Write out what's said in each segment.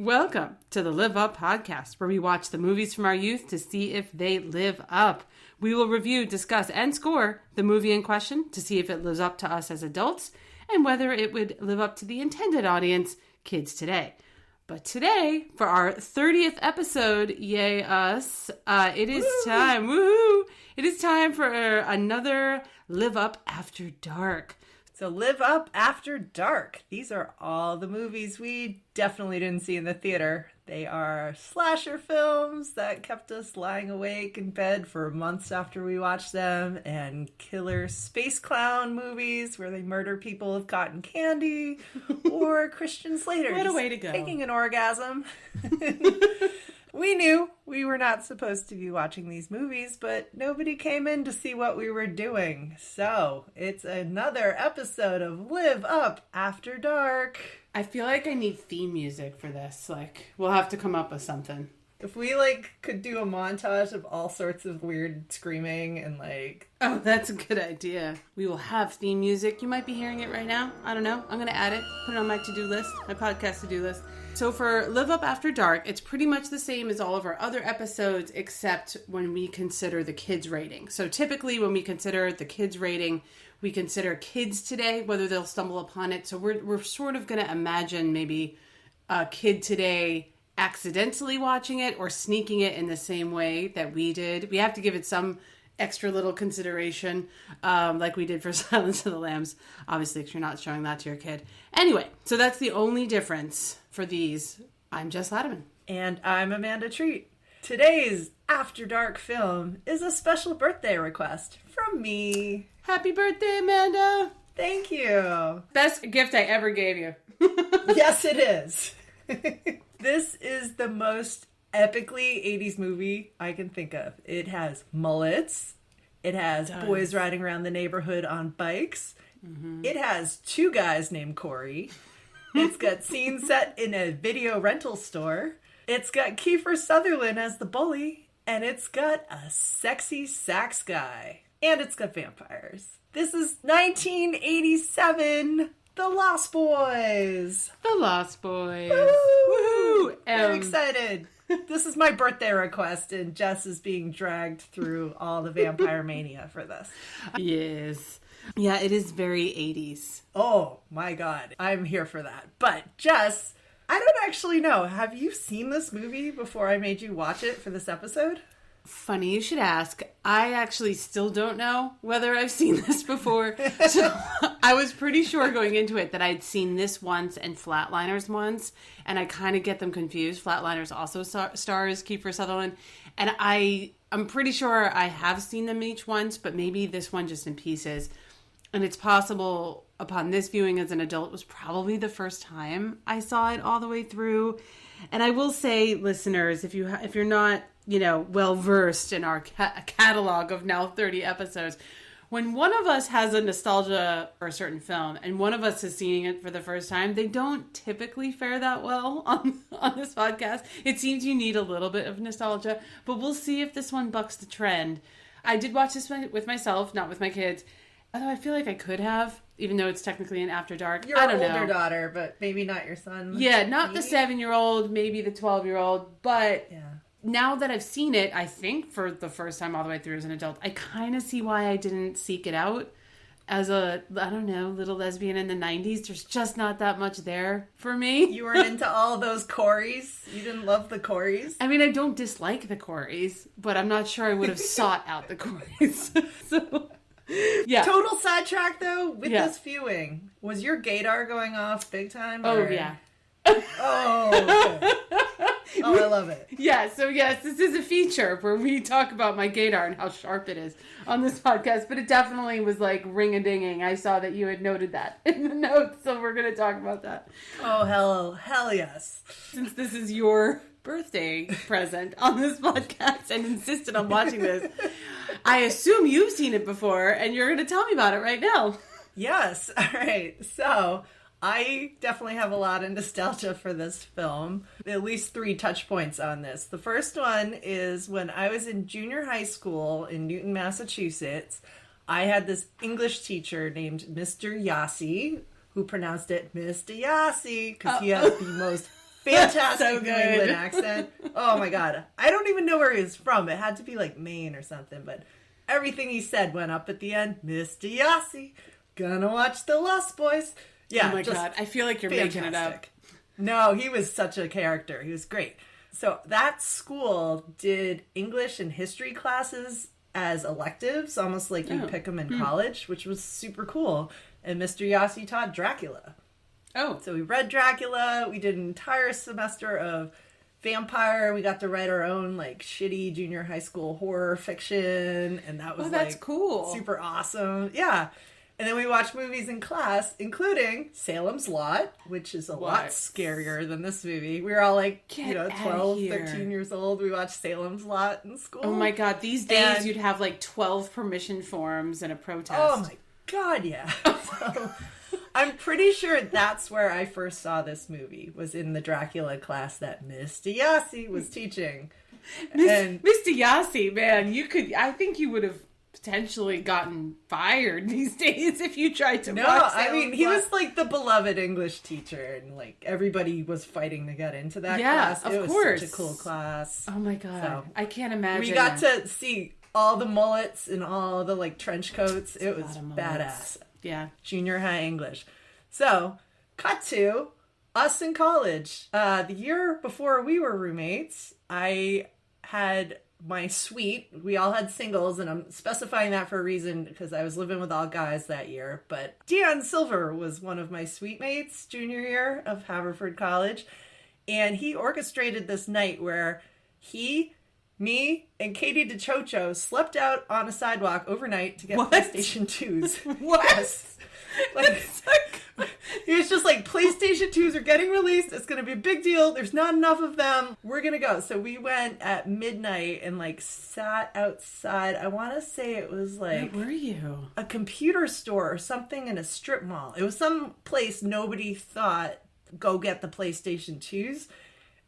Welcome to the Live Up podcast, where we watch the movies from our youth to see if they live up. We will review, discuss, and score the movie in question to see if it lives up to us as adults and whether it would live up to the intended audience, kids today. But today, for our 30th episode, yay us, it is time, woohoo! It is time for another Live Up After Dark. So Live Up After Dark. These are all the movies we definitely didn't see in the theater. They are slasher films that kept us lying awake in bed for months after we watched them, and killer space clown movies where they murder people with cotton candy, or Christian Slater What a way to go. taking an orgasm. We knew we were not supposed to be watching these movies, but nobody came in to see what we were doing. So, it's another episode of Live Up After Dark. I feel like I need theme music for this. We'll have to come up with something. If we, could do a montage of all sorts of weird screaming and, Oh, that's a good idea. We will have theme music. You might be hearing it right now. I don't know. I'm going to add it, put it on my to-do list, my podcast to-do list. So for Live Up After Dark, it's pretty much the same as all of our other episodes, except when we consider the kids' rating. So typically when we consider the kids' rating, we consider kids today, whether they'll stumble upon it. So we're sort of going to imagine maybe a kid today accidentally watching it or sneaking it in the same way that we did. We have to give it some extra little consideration, like we did for Silence of the Lambs, obviously, because you're not showing that to your kid. Anyway, so that's the only difference for these. I'm Jess Latterman. And I'm Amanda Treat. Today's After Dark film is a special birthday request from me. Happy birthday, Amanda! Thank you. Best gift I ever gave you. Yes, it is. This is the most epically 80s movie I can think of. It has mullets. It has boys riding around the neighborhood on bikes. Mm-hmm. It has two guys named Corey. It's got scenes set in a video rental store. It's got Kiefer Sutherland as the bully. And it's got a sexy sax guy. And it's got vampires. This is 1987... The Lost Boys! The Lost Boys. Woohoo! Very excited. This is my birthday request, and Jess is being dragged through all the vampire mania for this. Yes. Yeah, it is very 80s. Oh, my God. I'm here for that. But, Jess, I don't actually know. Have you seen this movie before I made you watch it for this episode? Funny you should ask. I actually still don't know whether I've seen this before. So I was pretty sure going into it that I'd seen this once and Flatliners once, and I kind of get them confused. Flatliners also stars Kiefer Sutherland, and I'm pretty sure I have seen them each once, but maybe this one just in pieces. And it's possible upon this viewing as an adult was probably the first time I saw it all the way through. And I will say, listeners, if you're not well versed in our catalog of now 30 episodes, when one of us has a nostalgia for a certain film and one of us is seeing it for the first time, they don't typically fare that well on this podcast. It seems you need a little bit of nostalgia, but we'll see if this one bucks the trend. I did watch this one with myself, not with my kids. Although I feel like I could have, even though it's technically an After Dark. Your older daughter, but maybe not your son. Yeah, not the 7-year-old, maybe the 12-year-old. But now that I've seen it, I think for the first time all the way through as an adult, I kind of see why I didn't seek it out. As a, I don't know, little lesbian in the 90s, there's just not that much there for me. You weren't into all those Coreys? You didn't love the Coreys? I mean, I don't dislike the Coreys, but I'm not sure I would have sought out the Coreys. So... Yeah. Total sidetrack though with this viewing. Was your gaydar going off big time? Oh yeah. Oh, okay. Oh, I love it. Yeah, so yes, this is a feature where we talk about my gaydar and how sharp it is on this podcast, but it definitely was like ring-a-dinging. I saw that you had noted that in the notes, so we're going to talk about that. Oh, hell yes. Since this is your birthday present on this podcast and insisted on watching this, I assume you've seen it before and you're going to tell me about it right now. Yes. All right. So I definitely have a lot of nostalgia for this film. At least 3 touch points on this. The first one is when I was in junior high school in Newton, Massachusetts. I had this English teacher named Mr. Yassi, who pronounced it Mr. Yassi, because he had the most fantastic So New good. England accent. Oh my God. I don't even know where he was from. It had to be like Maine or something, but everything he said went up at the end. Mr. Yossi, gonna watch the Lost Boys. Yeah. Oh my God. I feel like you're making it up. No, he was such a character. He was great. So that school did English and history classes as electives, almost like you'd pick them in college, which was super cool. And Mr. Yossi taught Dracula. Oh. So we read Dracula. We did an entire semester of vampire. We got to write our own like shitty junior high school horror fiction. And that was that's like cool. super awesome. Yeah. And then we watched movies in class, including Salem's Lot, which is a lot scarier than this movie. We were all like, 12, 13 years old. We watched Salem's Lot in school. Oh my God. These days you'd have like 12 permission forms and a protest. Oh my God, yeah. So, I'm pretty sure that's where I first saw this movie, was in the Dracula class that Mr. Yossi was teaching. And Mr. Yossi, man, I think you would have potentially gotten fired these days if you tried to watch I mean, he was like the beloved English teacher, and like everybody was fighting to get into that class. Of it was course. such a cool class. Oh my God. So, I can't imagine. We got to see all the mullets and all the like trench coats. It was badass. Yeah. Junior high English. So, cut to us in college. The year before we were roommates, I had my suite. We all had singles, and I'm specifying that for a reason because I was living with all guys that year. But Dan Silver was one of my suite mates junior year of Haverford College. And he orchestrated this night where he, me, and Katie DeChocho slept out on a sidewalk overnight to get PlayStation 2s. What? Yes. Like, he was just like, PlayStation 2s are getting released. It's going to be a big deal. There's not enough of them. We're going to go. So we went at midnight and like sat outside. I want to say it was like... Where were you? A computer store or something in a strip mall. It was some place nobody thought, go get the PlayStation 2s.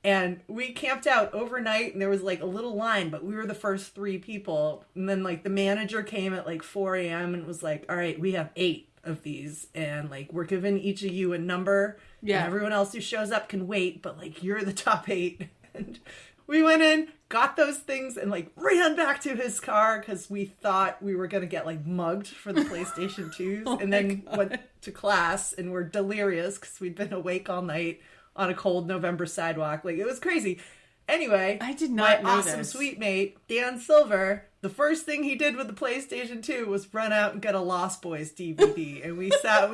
And we camped out overnight, and there was like a little line, but we were the first 3 people. And then like the manager came at like 4 a.m. and was like, all right, we have 8 of these, and like we're giving each of you a number. Yeah. And everyone else who shows up can wait, but like you're the top 8. And we went in, got those things, and like ran back to his car because we thought we were gonna get like mugged for the PlayStation 2s. And then went to class and were delirious because we'd been awake all night on a cold November sidewalk. Like, it was crazy. Anyway, I did not know my awesome this. sweet mate, Dan Silver, the first thing he did with the PlayStation 2 was run out and get a Lost Boys DVD. And we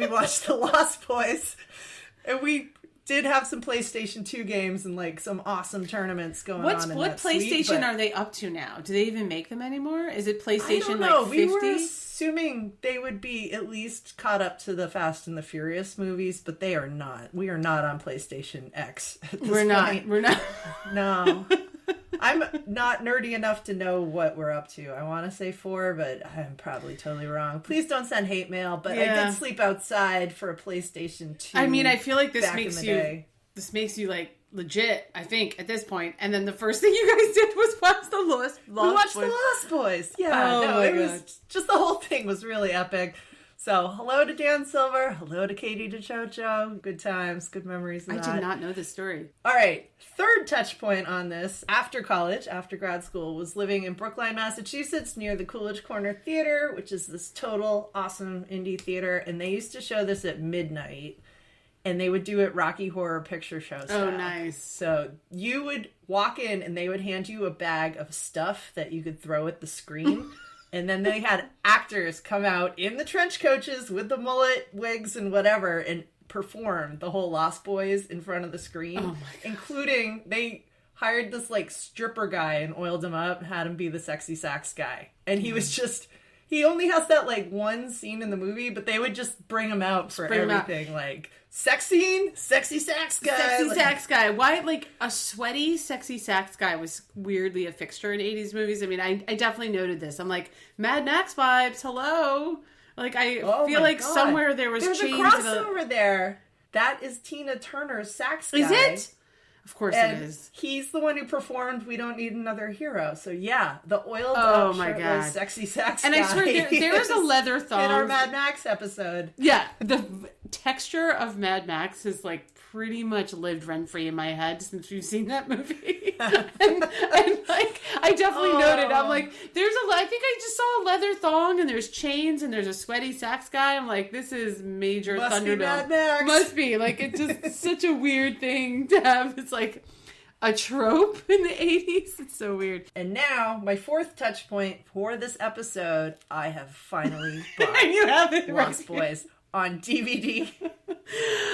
watched the Lost Boys. And we did have some PlayStation 2 games and like some awesome tournaments going on in what that PlayStation suite, are they up to now? Do they even make them anymore? Is it PlayStation I don't know. like 50? We were assuming they would be at least caught up to the Fast and the Furious movies, but they are not. We are not on PlayStation X at this point. We're not. No. I'm not nerdy enough to know what we're up to. I want to say 4, but I'm probably totally wrong. Please don't send hate mail, but I did sleep outside for a PlayStation 2. I mean, I feel like this makes you like legit, I think, at this point. And then the first thing you guys did was watch the Lost Boys. We watched the Lost Boys. Yeah, it was just, the whole thing was really epic. So, hello to Dan Silver. Hello to Katie DeChocho. Good times, good memories of that. I did not know this story. All right. Third touch point on this, after college, after grad school, was living in Brookline, Massachusetts, near the Coolidge Corner Theater, which is this total awesome indie theater. And they used to show this at midnight. And they would do it Rocky Horror Picture Show style. Oh, nice. So you would walk in and they would hand you a bag of stuff that you could throw at the screen. And then they had actors come out in the trench coaches with the mullet wigs and whatever and perform the whole Lost Boys in front of the screen. Including, they hired this like stripper guy and oiled him up, had him be the sexy sax guy. And he was just... He only has that, like, one scene in the movie, but they would just bring him out for everything. Like, sex scene, sexy sax guy. Sexy sax guy. Why, like, a sweaty, sexy sax guy was weirdly a fixture in 80s movies. I mean, I definitely noted this. I'm like, Mad Max vibes, hello. Like, I feel like somewhere there's a crossover there. That is Tina Turner's sax guy. Is it? Of course it is. He's the one who performed We Don't Need Another Hero. So yeah, the oiled up shirtless sexy sax guy. And I swear there was a leather thong. In our Mad Max episode. Yeah. texture of Mad Max has like pretty much lived rent-free in my head since we've seen that movie. and like, I definitely noted, I'm like, I think I just saw a leather thong and there's chains and there's a sweaty sax guy. I'm like, this is major Must be Thunderdome. Mad Max. Must be. Like, it's just such a weird thing to have. It's like a trope in the 80s. It's so weird. And now, my fourth touch point for this episode, I have finally bought You have it Lost right. Boys on DVD.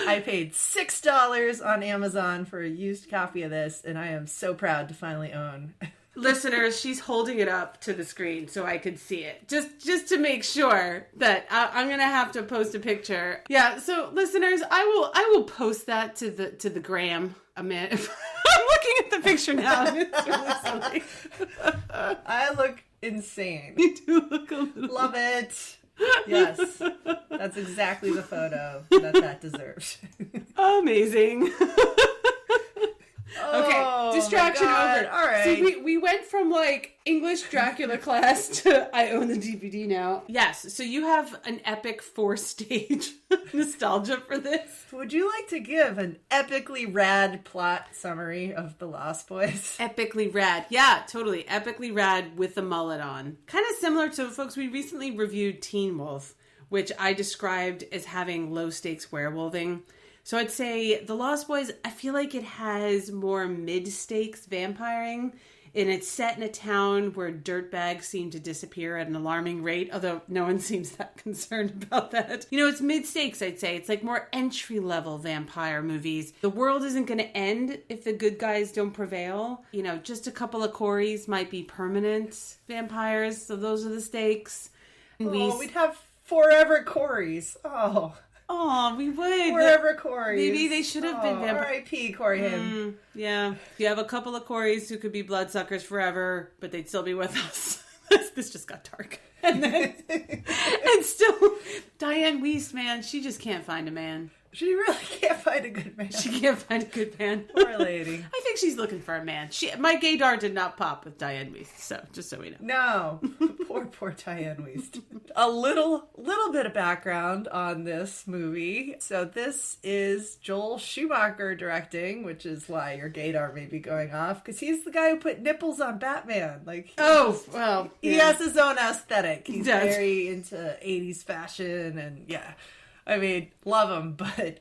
I paid $6 on Amazon for a used copy of this, and I am so proud to finally own. Listeners, she's holding it up to the screen so I could see it. Just to make sure that I'm going to have to post a picture. Yeah, so listeners, I will post that to the gram. I'm looking at the picture now. It's really silly. I look insane. You do look a little... Love it. Yes. That's exactly the photo that deserves. Amazing. Oh, Okay, distraction my God. over. All right. See, we went from like English Dracula class to I own the DVD now. Yes, so you have an epic 4-stage nostalgia for this. Would you like to give an epically rad plot summary of The Lost Boys? Epically rad. Yeah, totally. Epically rad with the mullet on. Kind of similar to, folks, we recently reviewed Teen Wolf, which I described as having low-stakes werewolving. So I'd say The Lost Boys, I feel like it has more mid-stakes vampiring, and it's set in a town where dirtbags seem to disappear at an alarming rate, although no one seems that concerned about that. You know, it's mid-stakes, I'd say. It's like more entry-level vampire movies. The world isn't going to end if the good guys don't prevail. You know, just a couple of Corys might be permanent vampires, so those are the stakes. And We'd have forever Corys. Oh, we would. Forever Corys. Maybe they should have been vampires. R.I.P. Corey Haim. Yeah. You have a couple of Corys who could be bloodsuckers forever, but they'd still be with us. This just got dark. And then, and still, Diane Weiss, man, she just can't find a man. She really can't find a good man. She can't find a good man. Poor lady. I think she's looking for a man. My gaydar did not pop with Diane Weiss, so just so we know. No. Poor Diane Weiss. A little bit of background on this movie. So this is Joel Schumacher directing, which is why your gaydar may be going off, because he's the guy who put nipples on Batman. Like, he has his own aesthetic. He's very into 80s fashion, and yeah. I mean, love him, but...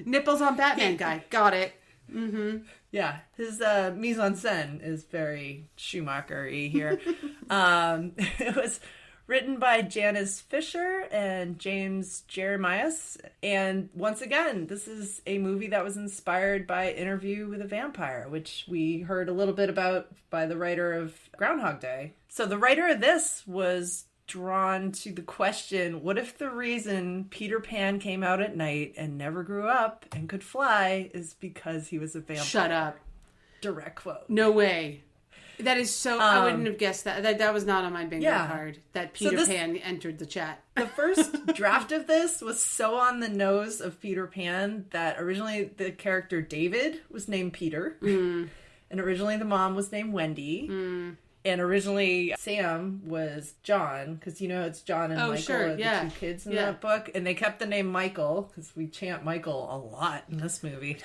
nipples on Batman guy. Got it. Mm-hmm. Yeah, his mise en scène is very Schumacher-y here. It was written by Janice Fisher and James Jeremias. And once again, this is a movie that was inspired by Interview with a Vampire, which we heard a little bit about by the writer of Groundhog Day. So the writer of this was drawn to the question, what if the reason Peter Pan came out at night and never grew up and could fly is because he was a vampire? Shut up. Direct quote. No way. That is so... I wouldn't have guessed that. That was not on my bingo card. That Peter Pan entered the chat. The first draft of this was so on the nose of Peter Pan that originally the character David was named Peter. And originally the mom was named Wendy. And originally Sam was John, because you know it's John and Michael are the two kids in that book. And they kept the name Michael, because we chant Michael a lot in this movie.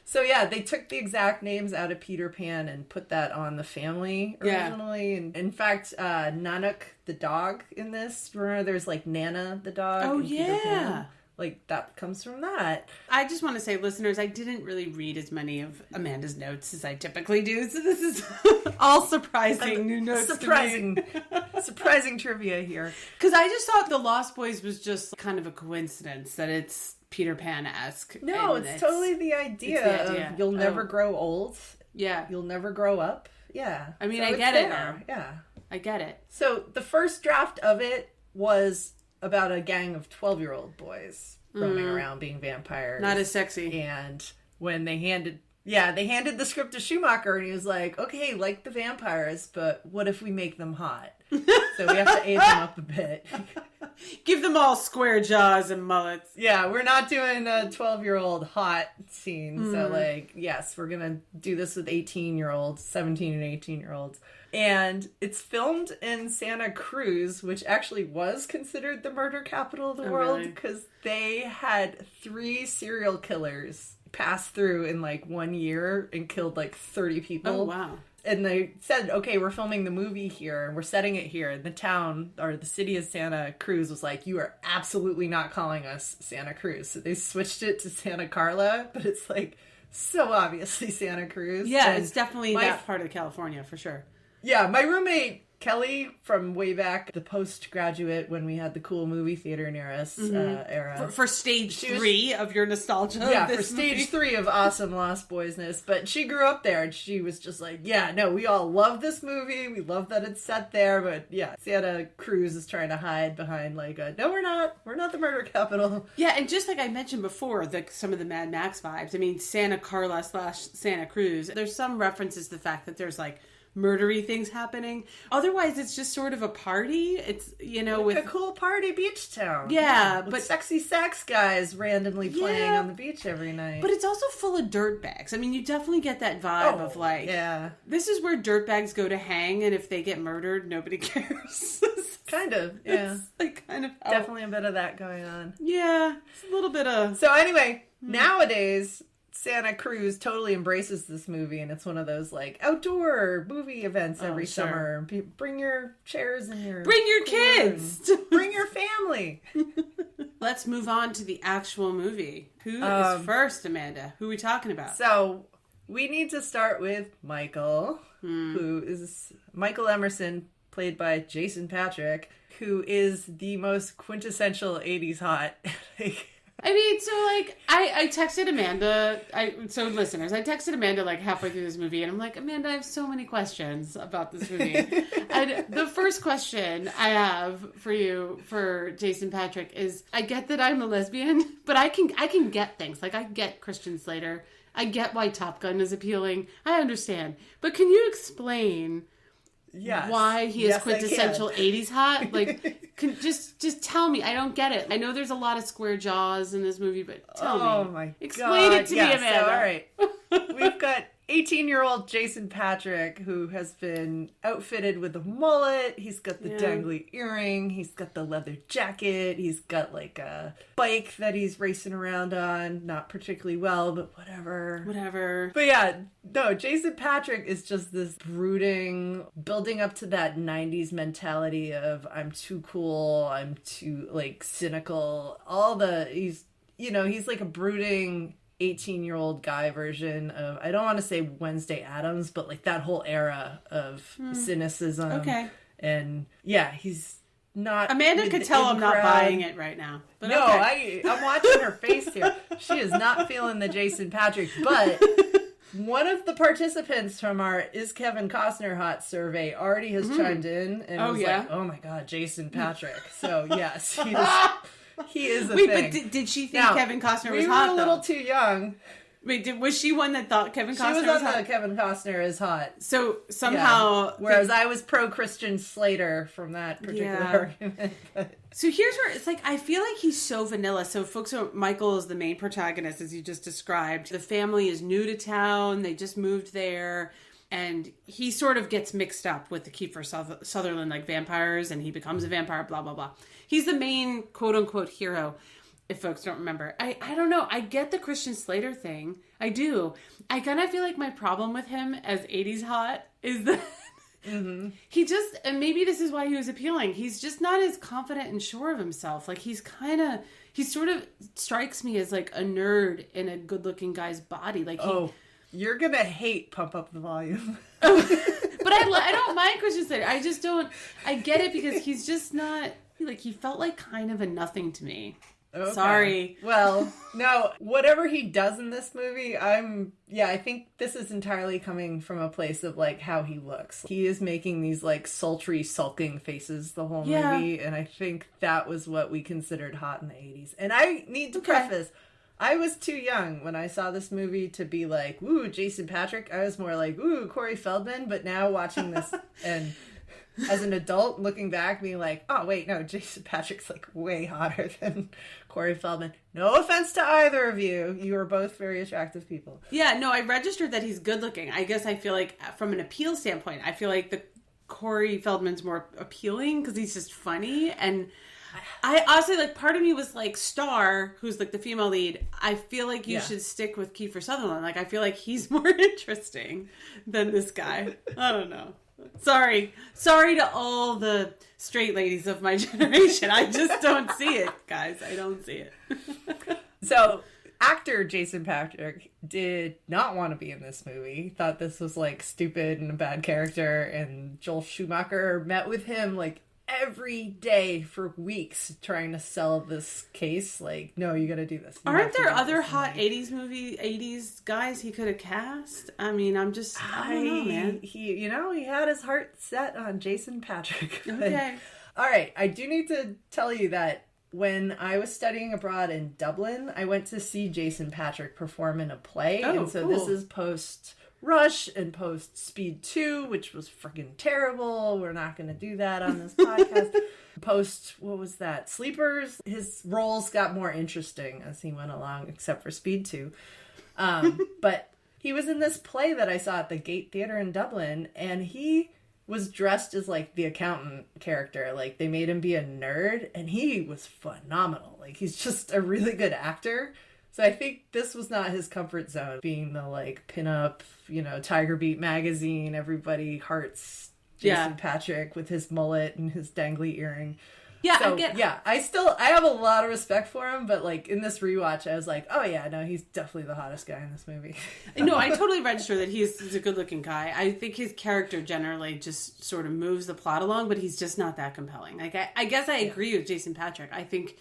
So yeah, they took the exact names out of Peter Pan and put that on the family originally. Yeah. And in fact, Nanak the dog in this, remember there's like Nana the dog? Oh Peter yeah. Pan? Like, that comes from that. I just want to say, listeners, I didn't really read as many of Amanda's notes as I typically do, so this is all surprising new notes surprising, surprising trivia here. Because I just thought The Lost Boys was just kind of a coincidence that it's Peter Pan-esque. No, it's totally the idea of you'll never grow old. Yeah. You'll never grow up. Yeah. I mean, so I get it now. Yeah. I get it. So, the first draft of it was about a gang of 12-year-old boys roaming around being vampires. Not as sexy. And when they handed the script to Schumacher, and he was like, okay, like the vampires, but what if we make them hot? So we have to age them up a bit. Give them all square jaws and mullets. Yeah, we're not doing a 12-year-old hot scene. So, like, yes, we're going to do this with 18-year-olds, 17 and 18-year-olds. And it's filmed in Santa Cruz, which actually was considered the murder capital of the world because they had 3 serial killers pass through in, like, 1 year and killed, like, 30 people. Oh, wow. And they said, okay, we're filming the movie here, and we're setting it here. And the town, or the city of Santa Cruz was like, you are absolutely not calling us Santa Cruz. So they switched it to Santa Carla, but it's like so obviously Santa Cruz. Yeah, and it's definitely that part of California, for sure. Yeah, my roommate, Kelly, from way back, the postgraduate when we had the cool movie theater near us era. For stage 3 of your nostalgia. Yeah, for stage 3 of awesome Lost Boysness. But she grew up there and she was just like, yeah, no, we all love this movie. We love that it's set there. But yeah, Santa Cruz is trying to hide behind like, no, we're not. We're not the murder capital. Yeah, and just like I mentioned before, some of the Mad Max vibes. I mean, Santa Carla / Santa Cruz. There's some references to the fact that there's like murdery things happening. Otherwise, it's just sort of a party. It's, you know, like with a cool party beach town. Yeah, with but sexy sax guys randomly playing on the beach every night. But it's also full of dirtbags. I mean, you definitely get that vibe of like, this is where dirtbags go to hang, and if they get murdered, nobody cares. Kind of, yeah. It's like kind of definitely a bit of that going on. Yeah, it's a little bit of. So anyway, nowadays, Santa Cruz totally embraces this movie, and it's one of those like outdoor movie events every summer. Bring your chairs and bring your kids, bring your family. Let's move on to the actual movie. Who is first, Amanda? Who are we talking about? So we need to start with Michael, who is Michael Emerson, played by Jason Patric, who is the most quintessential 80s hot. I mean, so, like, I texted Amanda, so listeners, I texted Amanda, like, halfway through this movie, and I'm like, Amanda, I have so many questions about this movie. And the first question I have for you, for Jason Patric, is, I get that I'm a lesbian, but I can get things. Like, I get Christian Slater. I get why Top Gun is appealing. I understand. But can you explain why he is quintessential 80s hot? Like, just tell me. I don't get it. I know there's a lot of square jaws in this movie, but tell me. Oh my God. Explain it to me, Amanda. So, all right. We've got 18-year-old Jason Patric, who has been outfitted with a mullet. He's got the dangly earring. He's got the leather jacket. He's got like a bike that he's racing around on. Not particularly well, but whatever. But yeah, no, Jason Patric is just this brooding, building up to that 90s mentality of I'm too cool, I'm too like cynical. He's like a brooding 18-year-old guy version of, I don't want to say Wednesday Addams, but like that whole era of cynicism. Okay. And yeah, he's not. Amanda could tell I'm not buying it right now. But no, okay. I'm watching her face here. She is not feeling the Jason Patric, but one of the participants from our Is Kevin Costner Hot survey already has chimed in and was like, oh my God, Jason Patric. So yes, he is a thing. Wait, but did she think Kevin Costner was hot, We were a little too young. Wait, was she one that thought Kevin Costner was hot? She was on the Kevin Costner is hot. So somehow... Yeah. Whereas I was pro-Christian Slater from that particular argument. So here's where it's like, I feel like he's so vanilla. So Michael is the main protagonist, as you just described. The family is new to town. They just moved there. And he sort of gets mixed up with the Kiefer Sutherland, like vampires, and he becomes a vampire, blah, blah, blah. He's the main quote-unquote hero, if folks don't remember. I don't know. I get the Christian Slater thing. I do. I kind of feel like my problem with him as 80s hot is that he just, and maybe this is why he was appealing, he's just not as confident and sure of himself. Like, he sort of strikes me as like a nerd in a good-looking guy's body. Like, you're gonna hate Pump Up the Volume. But I don't mind Christian Slater. I just don't. I get it because he's just not like, he felt like kind of a nothing to me. Okay. Sorry. Well, no, whatever he does in this movie, I think this is entirely coming from a place of like how he looks. He is making these like sultry, sulking faces the whole movie, and I think that was what we considered hot in the 80s. And I need to preface, I was too young when I saw this movie to be like, ooh, Jason Patric. I was more like, ooh, Corey Feldman. But now watching this and as an adult looking back, being like, oh, wait, no, Jason Patric's like way hotter than Corey Feldman. No offense to either of you. You are both very attractive people. Yeah, no, I registered that he's good looking. I guess I feel like from an appeal standpoint, I feel like the Corey Feldman's more appealing because he's just funny. And I honestly, like, part of me was like, Star, who's like the female lead, I feel like you should stick with Kiefer Sutherland. Like, I feel like he's more interesting than this guy. I don't know. Sorry to all the straight ladies of my generation. I just don't see it, guys. I don't see it. So, actor Jason Patric did not want to be in this movie. Thought this was like stupid and a bad character. And Joel Schumacher met with him like every day for weeks trying to sell this case. Like, no, you gotta do this. Aren't there other hot 80s guys he could have cast? I mean, I don't know, man. He had his heart set on Jason Patric. Okay. All right, I do need to tell you that when I was studying abroad in Dublin, I went to see Jason Patric perform in a play. Oh, and so cool. This is post Rush and post Speed 2, which was freaking terrible. We're not going to do that on this podcast. Post, what was that? Sleepers. His roles got more interesting as he went along, except for Speed 2. But he was in this play that I saw at the Gate Theatre in Dublin, and he was dressed as like the accountant character. Like, they made him be a nerd, and he was phenomenal. Like, he's just a really good actor. So I think this was not his comfort zone, being the like pinup, Tiger Beat magazine, everybody hearts Jason Patric with his mullet and his dangly earring. Yeah, so, I have a lot of respect for him, but like in this rewatch, I was like, oh yeah, no, he's definitely the hottest guy in this movie. No, I totally register that he's a good looking guy. I think his character generally just sort of moves the plot along, but he's just not that compelling. Like, I guess I agree with Jason Patric. I think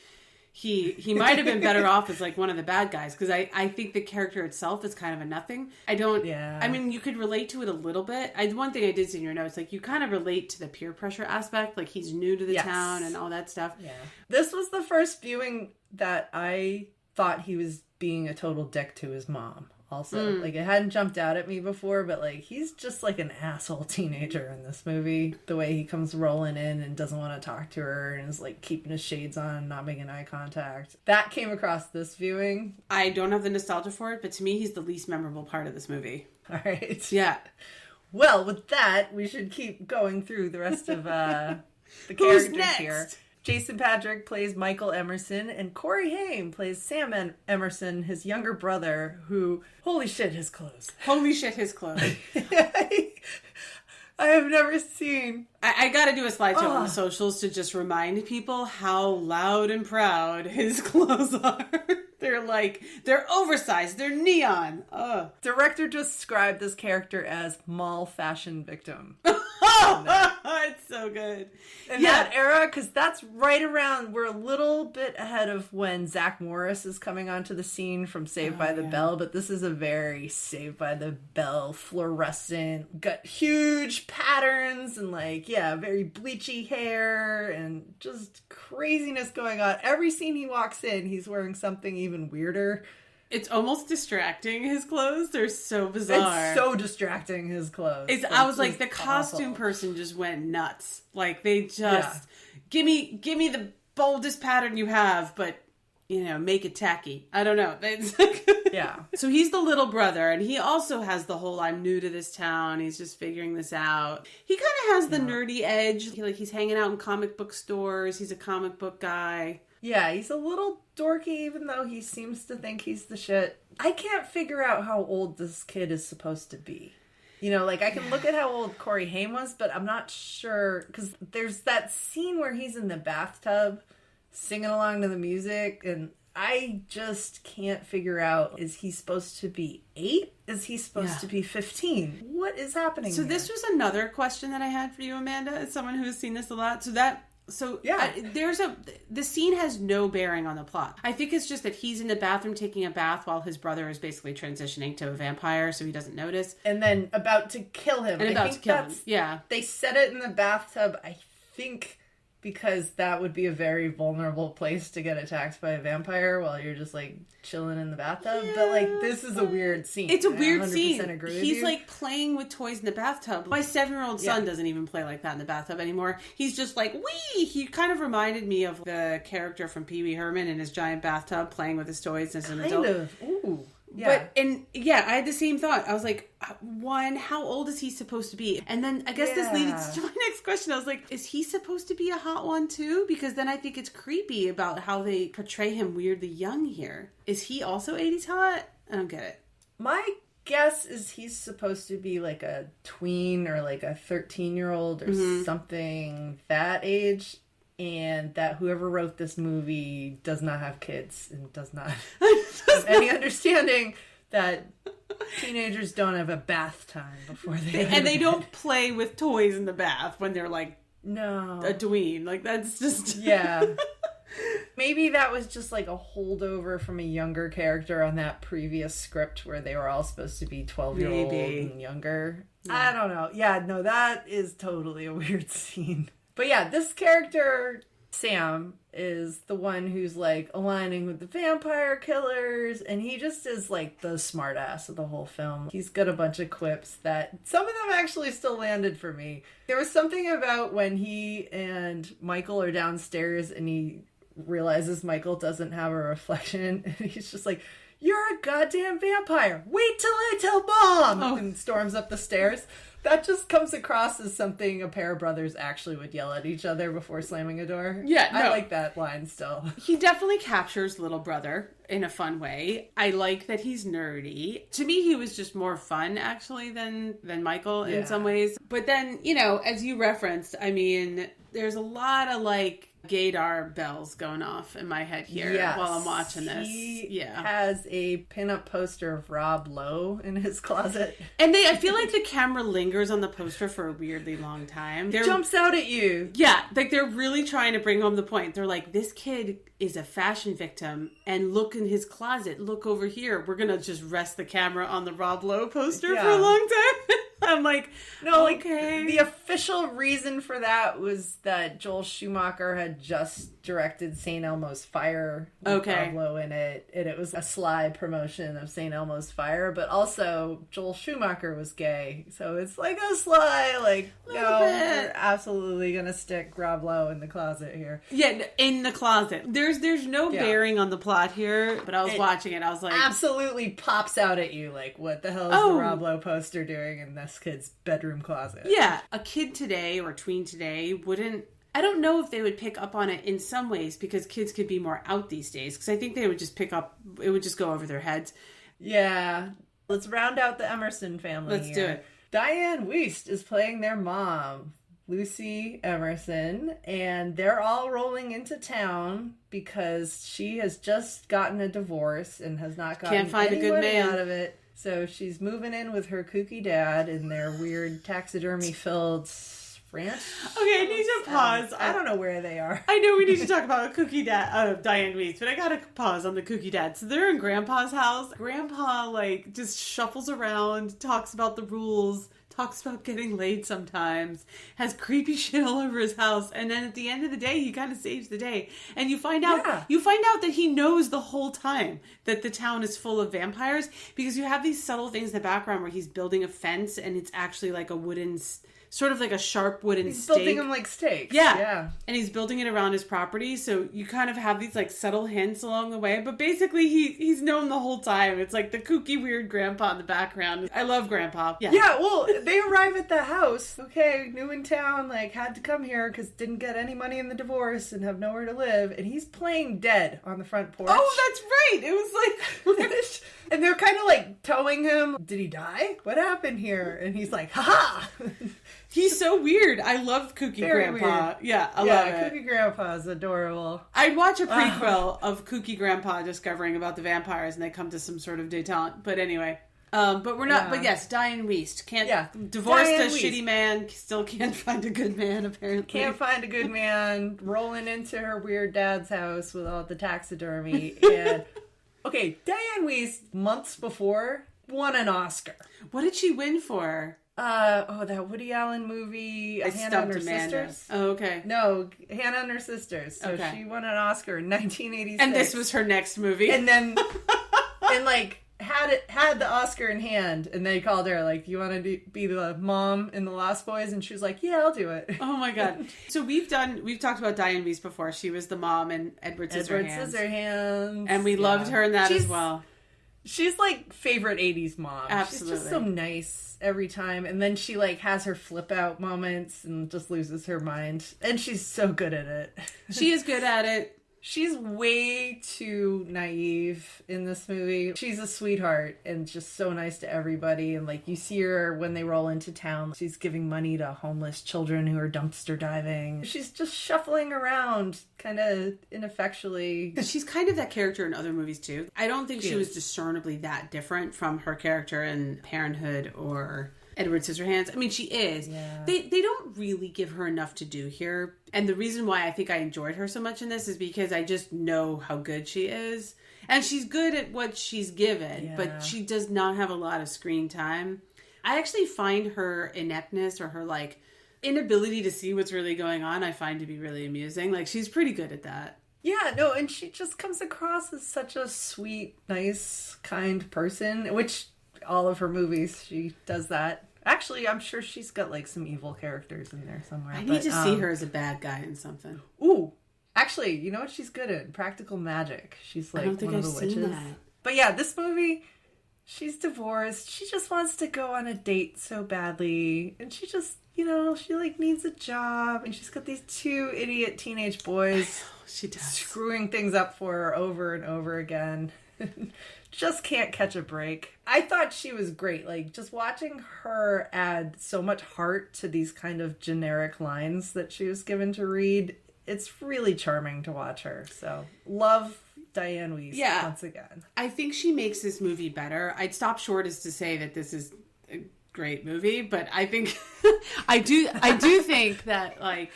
he might have been better off as like one of the bad guys, because I think the character itself is kind of a nothing. I mean, you could relate to it a little bit. One thing I did see in your notes, like, you kind of relate to the peer pressure aspect, like he's new to the town and all that stuff. Yeah. This was the first viewing that I thought he was being a total dick to his mom. Also, like, it hadn't jumped out at me before, but like, he's just like an asshole teenager in this movie. The way he comes rolling in and doesn't want to talk to her and is like keeping his shades on, not making eye contact. That came across this viewing. I don't have the nostalgia for it, but to me, he's the least memorable part of this movie. All right. Yeah. Well, with that, we should keep going through the rest of the characters here. Jason Patric plays Michael Emerson, and Corey Haim plays Sam Emerson, his younger brother, who, holy shit, his clothes. Holy shit, his clothes. I have never seen... I gotta do a slideshow on the socials to just remind people how loud and proud his clothes are. They're oversized, they're neon. Director described this character as mall fashion victim. It's so good. In that era, because that's right around, we're a little bit ahead of when Zach Morris is coming onto the scene from Saved by the Bell, but this is a very Saved by the Bell, fluorescent, got huge patterns and very bleachy hair and just craziness going on. Every scene he walks in, he's wearing something even weirder. It's almost distracting, his clothes. They're so bizarre. It's so distracting, his clothes. I was like, the costume person just went nuts. Like, they just, give me the boldest pattern you have, but, make it tacky. I don't know. So he's the little brother, and he also has the whole, I'm new to this town, he's just figuring this out. He kind of has the nerdy edge. He's hanging out in comic book stores. He's a comic book guy. Yeah, he's a little dorky, even though he seems to think he's the shit. I can't figure out how old this kid is supposed to be. I can look at how old Corey Haim was, but I'm not sure, because there's that scene where he's in the bathtub singing along to the music, and I just can't figure out, is he supposed to be 8? Is he supposed to be 15? What is happening here? This was another question that I had for you, Amanda, as someone who has seen this a lot. The scene has no bearing on the plot. I think it's just that he's in the bathroom taking a bath while his brother is basically transitioning to a vampire, so he doesn't notice. And then about to kill him. Yeah. They said it in the bathtub, I think, because that would be a very vulnerable place to get attacked by a vampire while you're just like chilling in the bathtub. But like, this is a weird scene. It's a weird scene. Agree with He's you. like playing with toys in the bathtub. My 7-year-old son doesn't even play like that in the bathtub anymore. He's just like, wee! He kind of reminded me of the character from Pee Wee Herman in his giant bathtub playing with his toys as an adult. Kind of. Ooh. Yeah. But, and yeah, I had the same thought. I was like, one, how old is he supposed to be? And then I guess this leads to my next question. I was like, is he supposed to be a hot one too? Because then I think it's creepy about how they portray him weirdly young here. Is he also 80s hot? I don't get it. My guess is he's supposed to be like a tween or like a 13-year-old or something that age. And that whoever wrote this movie does not have kids and does not have any understanding that teenagers don't have a bath time before they and they don't play with toys in the bath when they're like a dweeb. Like, that's just... Yeah. Maybe that was just like a holdover from a younger character on that previous script where they were all supposed to be 12-year-old and younger. Yeah. I don't know. Yeah, no, that is totally a weird scene. But yeah, this character, Sam, is the one who's like aligning with the vampire killers, and he just is like the smartass of the whole film. He's got a bunch of quips that some of them actually still landed for me. There was something about when he and Michael are downstairs and he realizes Michael doesn't have a reflection, and he's just like, "You're a goddamn vampire. Wait till I tell Mom!" And storms up the stairs. That just comes across as something a pair of brothers actually would yell at each other before slamming a door. Yeah, no. I like that line still. He definitely captures little brother in a fun way. I like that he's nerdy. To me, he was just more fun, actually, than Michael in some ways. But then, you know, as you referenced, I mean, there's a lot of, like, gaydar bells going off in my head here while I'm watching this. He has a pinup poster of Rob Lowe in his closet. And I feel like the camera lingers on the poster for a weirdly long time. Jumps out at you. Yeah, like they're really trying to bring home the point. They're like, this kid is a fashion victim, and look in his closet, look over here. We're gonna just rest the camera on the Rob Lowe poster for a long time. I'm like, no, okay. Like, the official reason for that was that Joel Schumacher had just directed St. Elmo's Fire with Rob Lowe in it, and it was a sly promotion of St. Elmo's Fire, but also Joel Schumacher was gay, so it's like a sly, like, no, we're absolutely gonna stick Rob Lowe in the closet here. Yeah, in the closet. There's no bearing on the plot here, but I was watching it, I was like... absolutely pops out at you, like, what the hell is the Rob Lowe poster doing in this kid's bedroom closet? Yeah, a kid today, or tween today, wouldn't... I don't know if they would pick up on it in some ways, because kids could be more out these days, because I think they would just pick up... it would just go over their heads. Yeah. Let's round out the Emerson family. Let's do it. Diane Wiest is playing their mom, Lucy Emerson, and they're all rolling into town because she has just gotten a divorce and has not gotten Can't find any a good money man out of it. So she's moving in with her kooky dad in their weird taxidermy-filled ranch. Okay, I need to pause. I don't know where they are. I know we need to talk about a kooky dad, Diane Wiest, but I gotta pause on the kooky dad. So they're in Grandpa's house. Grandpa, like, just shuffles around, talks about the rules, talks about getting laid sometimes, has creepy shit all over his house, and then at the end of the day, he kind of saves the day. And you find out that he knows the whole time that the town is full of vampires, because you have these subtle things in the background where he's building a fence, and it's actually like a wooden... sort of like a sharp wooden stake. He's building them like stakes. Yeah. And he's building it around his property, so you kind of have these like subtle hints along the way, but basically he's known the whole time. It's like the kooky weird grandpa in the background. I love Grandpa. Yeah, well, they arrive at the house. Okay, new in town, like, had to come here because didn't get any money in the divorce and have nowhere to live, and he's playing dead on the front porch. Oh, that's right! It was like... and they're kind of like towing him. Did he die? What happened here? And he's like, ha-ha! He's so weird. I love Kooky Grandpa. Weird. Yeah, I love it. Kooky Grandpa is adorable. I'd watch a prequel of Kooky Grandpa discovering about the vampires, and they come to some sort of detente. But anyway, but we're not. But yes, Diane Wiest divorced a shitty man. Still can't find a good man. Apparently, can't find a good man. Rolling into her weird dad's house with all the taxidermy. And okay, Diane Wiest months before won an Oscar. What did she win for? That Woody Allen movie, I Hannah and Her stumped Amanda. Sisters. Oh, okay. No, Hannah and Her Sisters. So Okay. she won an Oscar in 1986. And this was her next movie. And then, and like, had the Oscar in hand, and they called her, like, you want to be the mom in The Lost Boys? And she was like, yeah, I'll do it. Oh my God. So we've talked about Diane Weiss before. She was the mom in Edward Scissorhands. And we loved her in that as well. She's like favorite 80s mom. Absolutely. She's just so nice every time. And then she like has her flip out moments and just loses her mind. And she's so good at it. She is good at it. She's way too naive in this movie. She's a sweetheart and just so nice to everybody. And like you see her when they roll into town, she's giving money to homeless children who are dumpster diving. She's just shuffling around kind of ineffectually. She's kind of that character in other movies too. I don't think she was discernibly that different from her character in Parenthood or Edward Scissorhands. I mean, she is. Yeah. They don't really give her enough to do here. And the reason why I think I enjoyed her so much in this is because I just know how good she is. And she's good at what she's given, but she does not have a lot of screen time. I actually find her ineptness or her like inability to see what's really going on, I find to be really amusing. Like, she's pretty good at that. Yeah, no, and she just comes across as such a sweet, nice, kind person, which all of her movies, she does that. Actually, I'm sure she's got like some evil characters in there somewhere. I need to see her as a bad guy in something. Ooh, actually, you know what she's good at? Practical magic. She's like one of the witches. That. But yeah, this movie, she's divorced. She just wants to go on a date so badly, and she just, you know, she like needs a job, and she's got these two idiot teenage boys. She does. Screwing things up for her over and over again. Just can't catch a break. I thought she was great. Like, just watching her add so much heart to these kind of generic lines that she was given to read, it's really charming to watch her. So, love Diane Weiss once again. I think she makes this movie better. I'd stop short as to say that this is a great movie, but I think I do think that, like,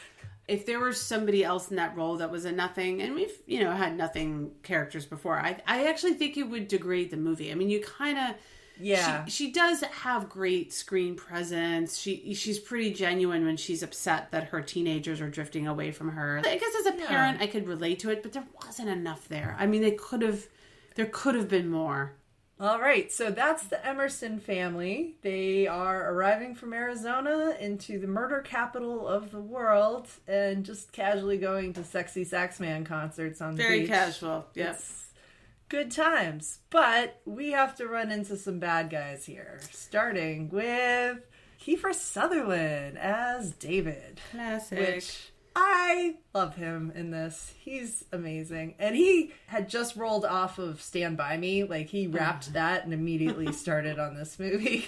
if there was somebody else in that role that was a nothing, and we've, you know, had nothing characters before, I actually think it would degrade the movie. I mean, you kind of... Yeah. She does have great screen presence. She's pretty genuine when she's upset that her teenagers are drifting away from her. I guess as a parent, I could relate to it, but there wasn't enough there. I mean, there could have been more. All right, so that's the Emerson family. They are arriving from Arizona into the murder capital of the world and just casually going to sexy Saxman concerts on the beach. Very casual, yes. Good times. But we have to run into some bad guys here, starting with Kiefer Sutherland as David. Classic. Which I love him in this. He's amazing. And he had just rolled off of Stand By Me. Like, he wrapped that and immediately started on this movie.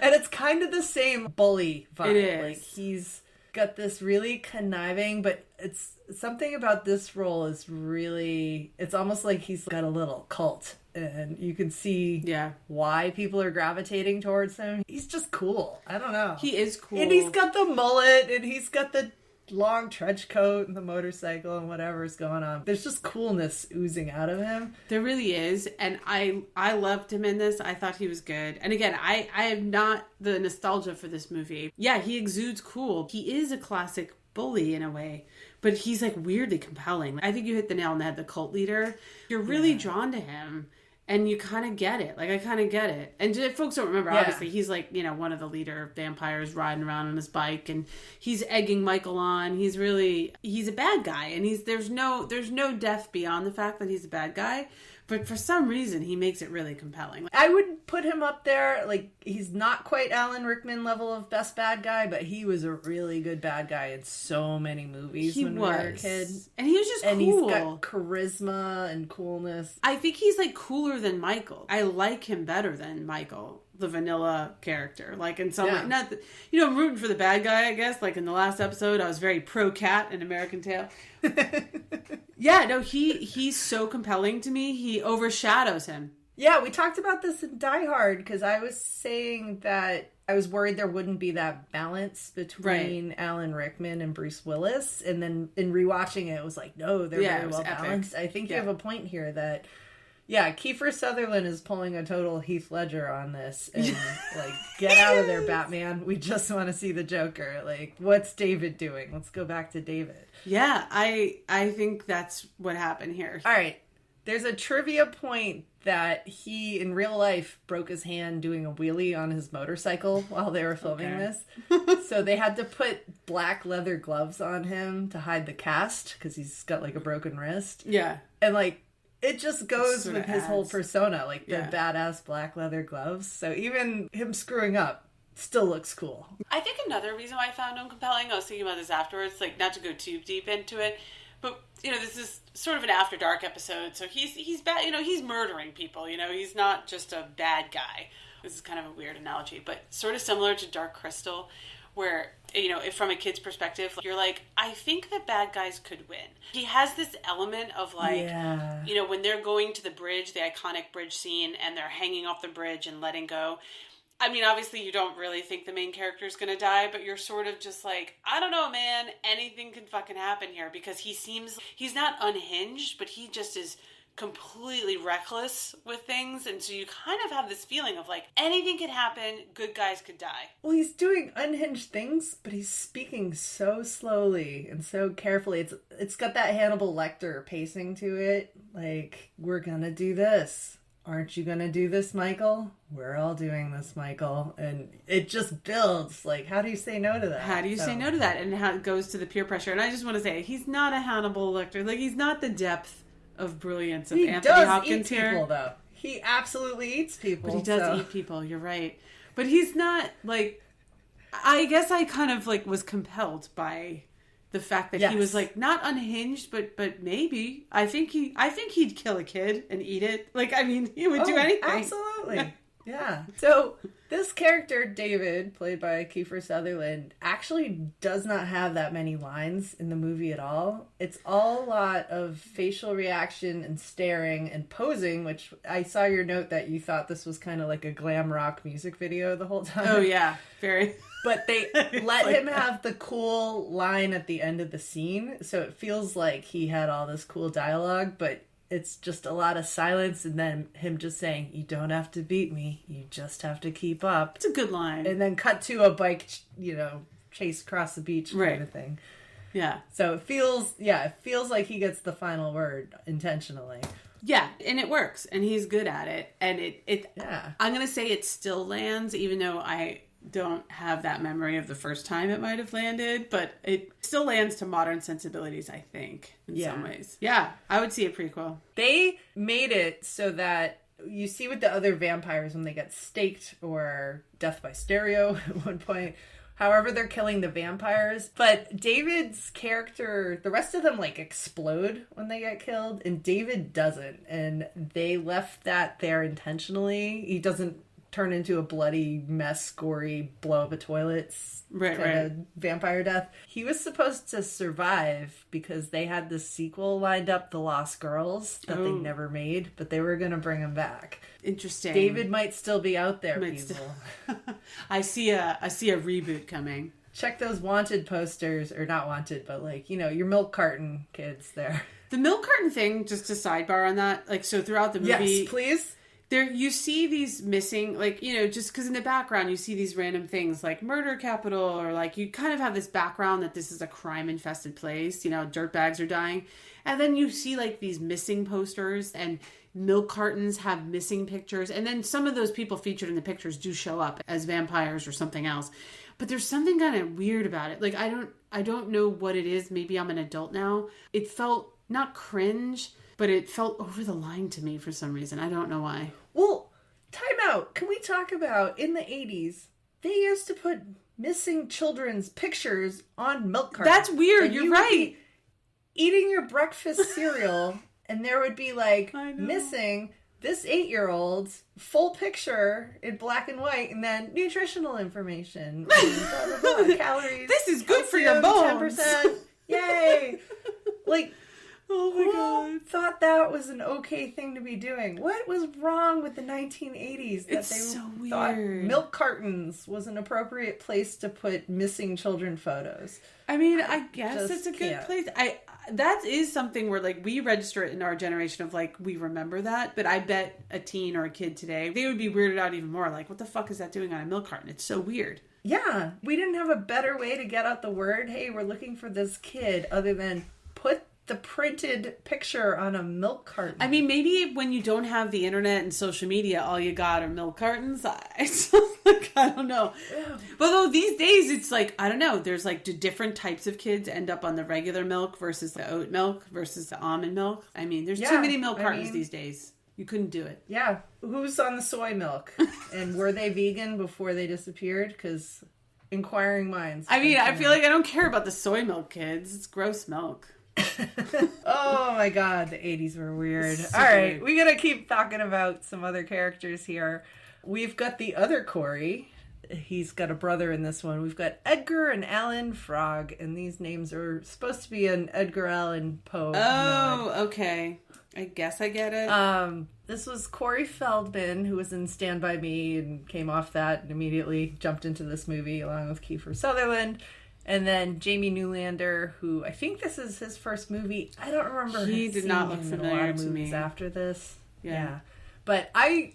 And it's kind of the same bully vibe. It is. Like, he's got this really conniving, but it's something about this role is really, it's almost like he's got a little cult. And you can see why people are gravitating towards him. He's just cool. I don't know. He is cool. And he's got the mullet, and he's got the long trench coat and the motorcycle and whatever's going on. There's just coolness oozing out of him. There really is. And I loved him in this. I thought he was good. And again, I have not the nostalgia for this movie. Yeah, he exudes cool. He is a classic bully in a way, but he's like weirdly compelling. I think you hit the nail on the head, the cult leader. You're really drawn to him. And you kind of get it. Like, I kind of get it. And if folks don't remember, obviously, he's like, you know, one of the leader vampires riding around on his bike. And he's egging Michael on. He's a bad guy. And there's no depth beyond the fact that he's a bad guy. But for some reason, he makes it really compelling. I would put him up there. Like, he's not quite Alan Rickman level of best bad guy, but he was a really good bad guy in so many movies when we were a kid. And he was just cool. And he's got charisma and coolness. I think he's, like, cooler than Michael. I like him better than Michael, the vanilla character. Like, in some way, not that, you know, I'm rooting for the bad guy, I guess. Like, in the last episode, I was very pro-cat in American Tail. Yeah, no, he's so compelling to me. He overshadows him. Yeah, we talked about this in Die Hard, because I was saying that I was worried there wouldn't be that balance between Alan Rickman and Bruce Willis. And then in rewatching it, it was like, no, they're very well balanced. I think you have a point here that Yeah, Kiefer Sutherland is pulling a total Heath Ledger on this. And, like, get out of there, Batman. We just want to see the Joker. Like, what's David doing? Let's go back to David. Yeah, I think that's what happened here. All right. There's a trivia point that he, in real life, broke his hand doing a wheelie on his motorcycle while they were filming this. So they had to put black leather gloves on him to hide the cast because he's got, like, a broken wrist. Yeah. And, like, it just goes with his whole adds. persona, like the badass black leather gloves. So even him screwing up still looks cool. I think another reason why I found him compelling, I was thinking about this afterwards, like not to go too deep into it, but you know, this is sort of an After Dark episode, so he's bad, you know, he's murdering people, you know, he's not just a bad guy. This is kind of a weird analogy, but sort of similar to Dark Crystal, where, you know, if from a kid's perspective, you're like, I think that bad guys could win. He has this element of like, you know, when they're going to the bridge, the iconic bridge scene, and they're hanging off the bridge and letting go. I mean, obviously you don't really think the main character is going to die, but you're sort of just like, I don't know, man, anything can fucking happen here, because he's not unhinged, but he just is completely reckless with things, and so you kind of have this feeling of like anything could happen, good guys could die. Well, he's doing unhinged things, but he's speaking so slowly and so carefully. It's got that Hannibal Lecter pacing to it, like, we're gonna do this. Aren't you gonna do this, Michael? We're all doing this, Michael. And it just builds. Like, how do you say no to that? How do you say no to that? And how it goes to the peer pressure. And I just want to say, he's not a Hannibal Lecter. Like, he's not the depth of brilliance of Anthony Hopkins here. He does eat people, though. He absolutely eats people. But he does eat people, you're right. But he's not, like... I guess I kind of, like, was compelled by the fact that he was, like, not unhinged, but maybe. I think he'd kill a kid and eat it. Like, I mean, he would do anything. Absolutely. Yeah. So this character, David, played by Kiefer Sutherland, actually does not have that many lines in the movie at all. It's all a lot of facial reaction and staring and posing, which I saw your note that you thought this was kind of like a glam rock music video the whole time. Oh, yeah. Very. But they let him have the cool line at the end of the scene, so it feels like he had all this cool dialogue, but it's just a lot of silence and then him just saying, you don't have to beat me, you just have to keep up. It's a good line. And then cut to a bike, you know, chase across the beach kind of thing. Yeah. So it feels like he gets the final word intentionally. Yeah, and it works, and he's good at it. And I'm going to say it still lands, even though I don't have that memory of the first time it might have landed, but it still lands to modern sensibilities, I think, in some ways. Yeah, I would see a prequel. They made it so that you see with the other vampires when they get staked or death by stereo at one point, however they're killing the vampires. But David's character, the rest of them like explode when they get killed, and David doesn't. And they left that there intentionally. He doesn't turn into a bloody mess, gory, blow up a toilet kind of vampire death. He was supposed to survive because they had this sequel lined up, The Lost Girls, that they never made, but they were going to bring him back. Interesting. David might still be out there, people. I see a reboot coming. Check those Wanted posters, or not Wanted, but like, you know, your milk carton kids there. The milk carton thing, just a sidebar on that, like, so throughout the movie... Yes, please. There, you see these missing, like, you know, just because in the background you see these random things like murder capital, or like you kind of have this background that this is a crime-infested place, you know, dirtbags are dying. And then you see like these missing posters, and milk cartons have missing pictures. And then some of those people featured in the pictures do show up as vampires or something else. But there's something kind of weird about it. Like, I don't know what it is. Maybe I'm an adult now. It felt not cringe, but it felt over the line to me for some reason. I don't know why. Well, time out. Can we talk about, in the 80s, they used to put missing children's pictures on milk cartons. That's weird. You're right. Eating your breakfast cereal, and there would be, like, missing this 8-year-old's full picture in black and white, and then nutritional information. And blah, blah, blah, calories. This is good for your bones. 10%. Yay. Like... Oh my God. Thought that was an okay thing to be doing. What was wrong with the 1980s that thought milk cartons was an appropriate place to put missing children photos? I mean, I guess it's a good place. that is something where, like, we register it in our generation of, like, we remember that, but I bet a teen or a kid today, they would be weirded out even more. Like, what the fuck is that doing on a milk carton? It's so weird. Yeah. We didn't have a better way to get out the word, hey, we're looking for this kid, other than put the printed picture on a milk carton. I mean, maybe when you don't have the internet and social media, all you got are milk cartons. I don't know. Yeah. But though these days, it's like, I don't know. There's like, do different types of kids end up on the regular milk versus the oat milk versus the almond milk? I mean, there's too many milk cartons these days. You couldn't do it. Yeah. Who's on the soy milk? And were they vegan before they disappeared? Because inquiring minds. I mean, I feel like I don't care about the soy milk kids. It's gross milk. Oh my god, the 80s were weird. All right, we gotta keep talking about some other characters here. We've got the other Corey. He's got a brother in this one. We've got Edgar and Allan Frog, and these names are supposed to be an Edgar Allan Poe. Oh, okay. I guess I get it. This was Corey Feldman, who was in Stand By Me and came off that and immediately jumped into this movie along with Kiefer Sutherland. And then Jamie Newlander, who I think this is his first movie. I don't remember. He did not look familiar to me after this. Yeah. But I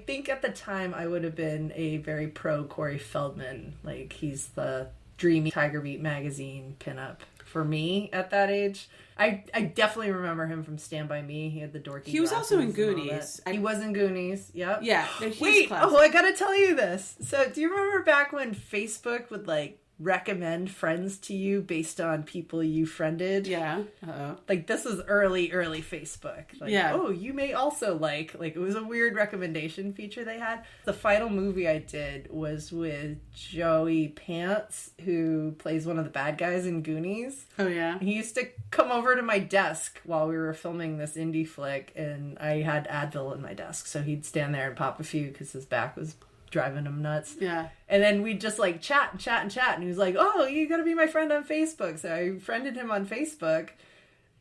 think at the time I would have been a very pro Corey Feldman. Like, he's the dreamy Tiger Beat magazine pinup for me at that age. I definitely remember him from Stand By Me. He had the dorky He was also in Goonies. He was in Goonies, yep. Yeah. Wait, I gotta tell you this. So, do you remember back when Facebook would, like, recommend friends to you based on people you friended? Yeah. Uh-oh. Like, this was early Facebook. Like, yeah. Oh, you may also like, it was a weird recommendation feature they had. The final movie I did was with Joey Pants, who plays one of the bad guys in Goonies. Oh, yeah? He used to come over to my desk while we were filming this indie flick, and I had Advil in my desk, so he'd stand there and pop a few because his back was driving him nuts. Yeah. And then we'd just like chat, and he was like, oh, you gotta be my friend on Facebook. So I friended him on Facebook.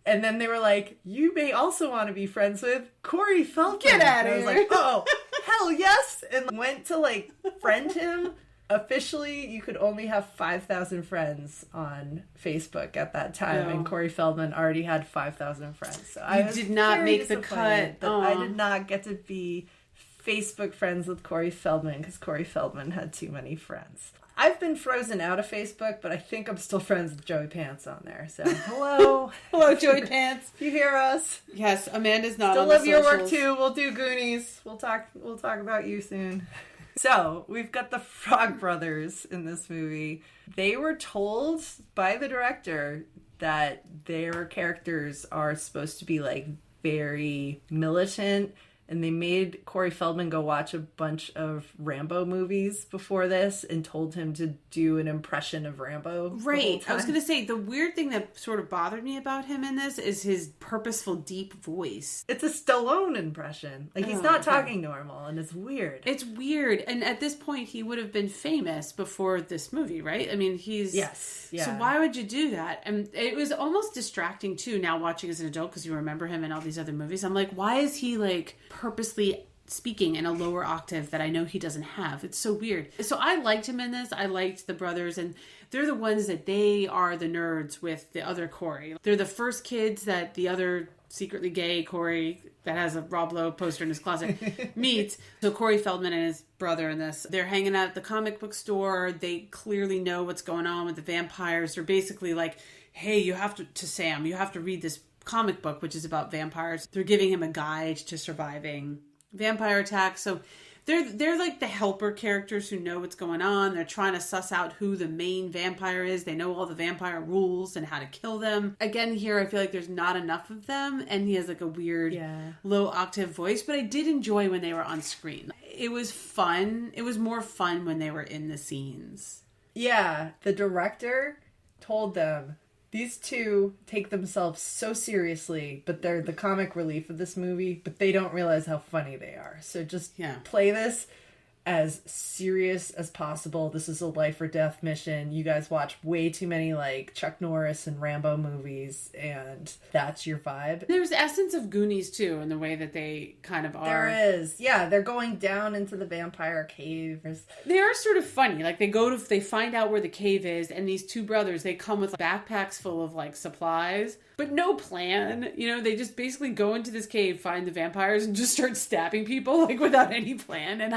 And then they were like, you may also want to be friends with Corey Feldman. Get out of here. I was like, oh, hell yes. And went to like friend him. Officially, you could only have 5,000 friends on Facebook at that time. And Corey Feldman already had 5,000 friends. So I did not make the cut. I did not get to be Facebook friends with Corey Feldman because Corey Feldman had too many friends. I've been frozen out of Facebook, but I think I'm still friends with Joey Pants on there. So hello. Hello, Joey Pants. If you hear us. Yes, Amanda's not still on the love your socials. work too. We'll do Goonies. We'll talk about you soon. So we've got the Frog Brothers in this movie. They were told by the director that their characters are supposed to be like very militant. And they made Corey Feldman go watch a bunch of Rambo movies before this and told him to do an impression of Rambo. Right. I was going to say, the weird thing that sort of bothered me about him in this is his purposeful, deep voice. It's a Stallone impression. Like, he's not talking normal, and it's weird. It's weird. And at this point, he would have been famous before this movie, right? I mean, he's... Yes. Yeah. So why would you do that? And it was almost distracting, too, now watching as an adult, because you remember him in all these other movies. I'm like, why is he, like, purposely speaking in a lower octave that I know he doesn't have? It's so weird. So I liked him in this. I liked the brothers, and they're the ones that they are the nerds with the other Corey. They're the first kids that the other secretly gay Corey that has a Rob Lowe poster in his closet meets. So Corey Feldman and his brother in this, they're hanging out at the comic book store. They clearly know what's going on with the vampires. They're basically like, hey, you have to Sam, you have to read this comic book, which is about vampires. They're giving him a guide to surviving vampire attacks. So they're like the helper characters who know what's going on. They're trying to suss out who the main vampire is. They know all the vampire rules and how to kill them. Again, here I feel like there's not enough of them, and he has like a weird low octave voice, but I did enjoy when they were on screen. It was fun. It was more fun when they were in the scenes. Yeah, the director told them, these two take themselves so seriously, but they're the comic relief of this movie, but they don't realize how funny they are. So just play this as serious as possible. This is a life or death mission. You guys watch way too many like Chuck Norris and Rambo movies, and that's your vibe. There's essence of Goonies too in the way that they kind of are. There is. Yeah, they're going down into the vampire cave. They are sort of funny. Like they find out where the cave is, and these two brothers, they come with backpacks full of like supplies, but no plan. You know, they just basically go into this cave, find the vampires, and just start stabbing people like without any plan. And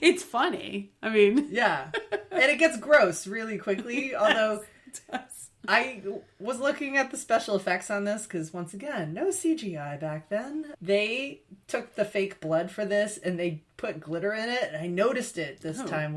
it's funny. I mean, yeah, and it gets gross really quickly. Although it does. I was looking at the special effects on this because once again, no CGI back then. They took the fake blood for this and they put glitter in it. And I noticed it this time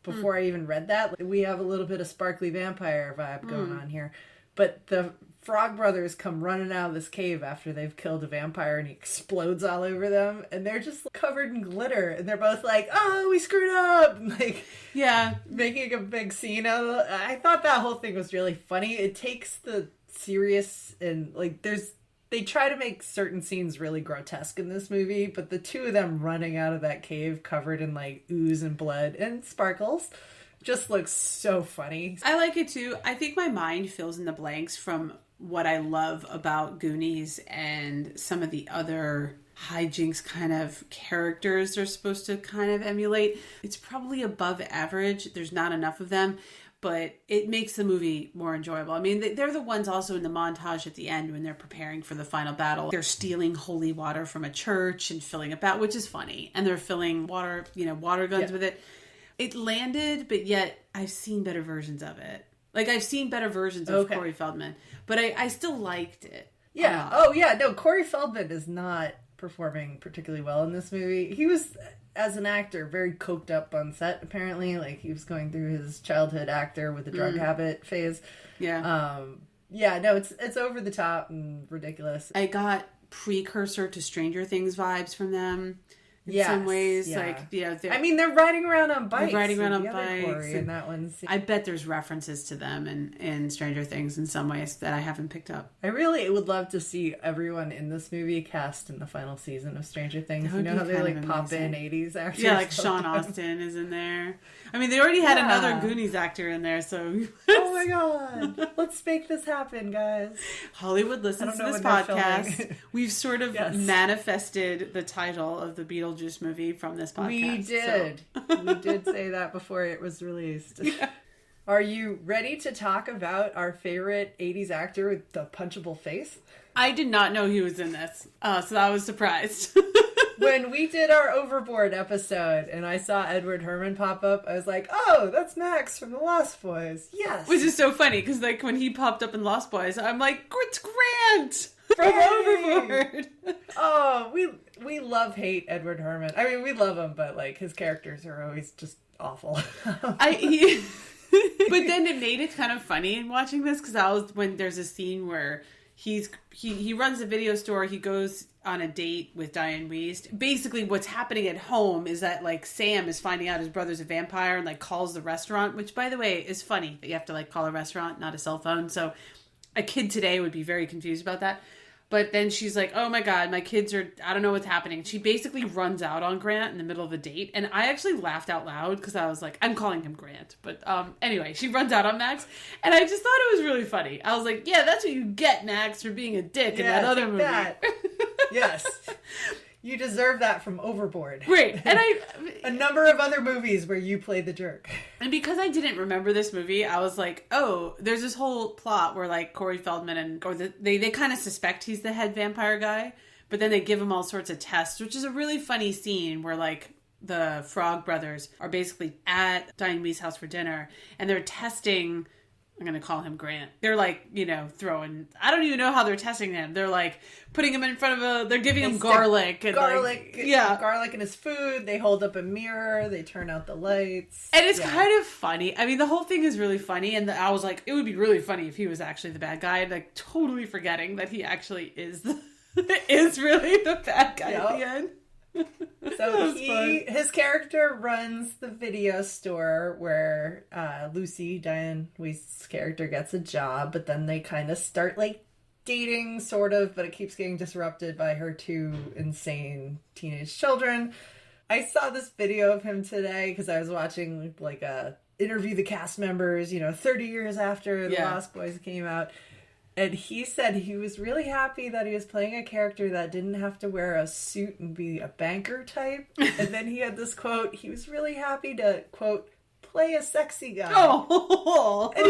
before I even read that. We have a little bit of sparkly vampire vibe going on here. But the Frog Brothers come running out of this cave after they've killed a vampire and he explodes all over them. And they're just covered in glitter. And they're both like, oh, we screwed up. Like, yeah, making a big scene out of it. I thought that whole thing was really funny. It takes the serious and like they try to make certain scenes really grotesque in this movie. But the two of them running out of that cave covered in like ooze and blood and sparkles just looks so funny. I like it too. I think my mind fills in the blanks from what I love about Goonies and some of the other hijinks kind of characters they're supposed to kind of emulate. It's probably above average. There's not enough of them, but it makes the movie more enjoyable. I mean, they're the ones also in the montage at the end when they're preparing for the final battle. They're stealing holy water from a church and filling it out, which is funny. And they're filling water guns with it. It landed, but yet I've seen better versions of it. Like, I've seen better versions of Corey Feldman, but I still liked it. Yeah. Oh, yeah. No, Corey Feldman is not performing particularly well in this movie. He was, as an actor, very coked up on set, apparently. Like, he was going through his childhood actor with the drug habit phase. Yeah. Yeah, no, it's over the top and ridiculous. I got precursor to Stranger Things vibes from them. In some ways, like, you know, I mean, they're riding around on bikes. They're riding around on bikes. Corey, and that one's... I bet there's references to them in Stranger Things in some ways that I haven't picked up. I really would love to see everyone in this movie cast in the final season of Stranger Things. You know how they like pop in 80s actors? Yeah, like Sean Astin is in there. I mean, they already had another Goonies actor in there, so... Oh my god. Let's make this happen, guys. Hollywood listens to this podcast. We've sort of manifested the title of the Beetlejuice movie from this podcast. We did. So. We did say that before it was released. Yeah. Are you ready to talk about our favorite 80s actor with the punchable face? I did not know he was in this, so I was surprised. When we did our Overboard episode and I saw Edward Herrmann pop up, I was like, oh, that's Max from The Lost Boys. Yes. Which is so funny, because like when he popped up in Lost Boys, I'm like, it's Grant from Overboard. Oh, we love-hate Edward Herrmann. I mean, we love him, but like his characters are always just awful. But then it made it kind of funny in watching this, because when there's a scene where he runs a video store, he goes on a date with Diane Wiest. Basically what's happening at home is that like Sam is finding out his brother's a vampire and like calls the restaurant, which by the way is funny that you have to like call a restaurant, not a cell phone. So a kid today would be very confused about that. But then she's like, oh my god, my kids I don't know what's happening. She basically runs out on Grant in the middle of a date. And I actually laughed out loud because I was like, I'm calling him Grant. But anyway, she runs out on Max. And I just thought it was really funny. I was like, yeah, that's what you get, Max, for being a dick in that other movie. Yes. You deserve that from Overboard. Right. And a number of other movies where you play the jerk. And because I didn't remember this movie, I was like, oh, there's this whole plot where like Corey Feldman they kind of suspect he's the head vampire guy, but then they give him all sorts of tests, which is a really funny scene where like the Frog Brothers are basically at Diane Wiest's house for dinner and they're testing... I'm going to call him Grant. They're like, you know, throwing... I don't even know how they're testing him. They're like putting him in front of they're giving him garlic. And garlic. Like, garlic in his food. They hold up a mirror. They turn out the lights. And it's kind of funny. I mean, the whole thing is really funny. And I was like, it would be really funny if he was actually the bad guy. Like, totally forgetting that he actually is is really the bad guy at the end. So his character runs the video store where Lucy, Diane Wiest's character, gets a job, but then they kind of start like dating, sort of, but it keeps getting disrupted by her two insane teenage children. I saw this video of him today because I was watching like a interview the cast members, 30 years after The Lost Boys came out. And he said he was really happy that he was playing a character that didn't have to wear a suit and be a banker type. And then he had this quote, he was really happy to, quote, play a sexy guy. Oh. And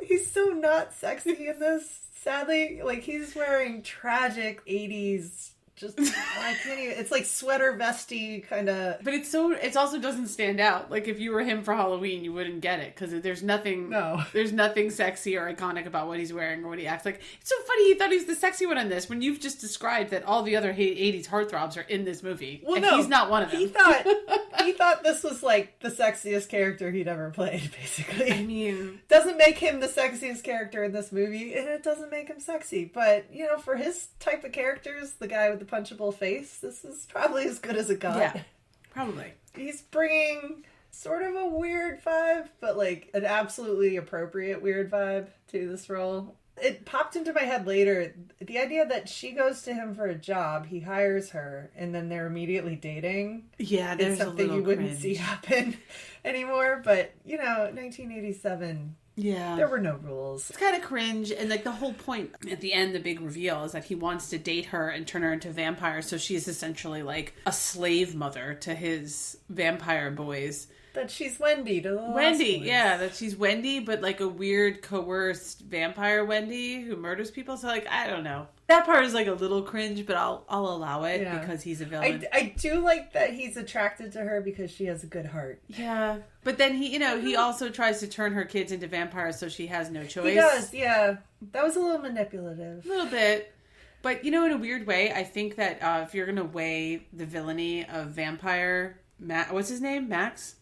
he's so not sexy in this, sadly. Like, he's wearing tragic 80s, just, I can't even, it's like sweater vesty kind of. But it also doesn't stand out. Like, if you were him for Halloween, you wouldn't get it, because there's nothing sexy or iconic about what he's wearing or what he acts like. It's so funny, he thought he was the sexy one in this, when you've just described that all the other 80s heartthrobs are in this movie. Well, and no, he's not one of them. He thought this was like the sexiest character he'd ever played, basically. I mean, doesn't make him the sexiest character in this movie, and it doesn't make him sexy. But, for his type of characters, the guy with the punchable face, this is probably as good as it got. Yeah, probably. He's bringing sort of a weird vibe, but like an absolutely appropriate weird vibe to this role. It popped into my head later, the idea that she goes to him for a job, he hires her, and then they're immediately dating. Yeah, there's something you wouldn't see happen anymore. But, 1987... Yeah. There were no rules. It's kind of cringe. And like the whole point at the end, the big reveal is that he wants to date her and turn her into a vampire. So she's essentially like a slave mother to his vampire boys. That she's Wendy to the Wendy, yeah. That she's Wendy, but like a weird coerced vampire Wendy who murders people. So like, I don't know. That part is like a little cringe, but I'll allow it because he's a villain. I do like that he's attracted to her because she has a good heart. Yeah. But then he also tries to turn her kids into vampires so she has no choice. He does, yeah. That was a little manipulative. A little bit. But, in a weird way, I think that if you're going to weigh the villainy of vampire... what's his name? Max?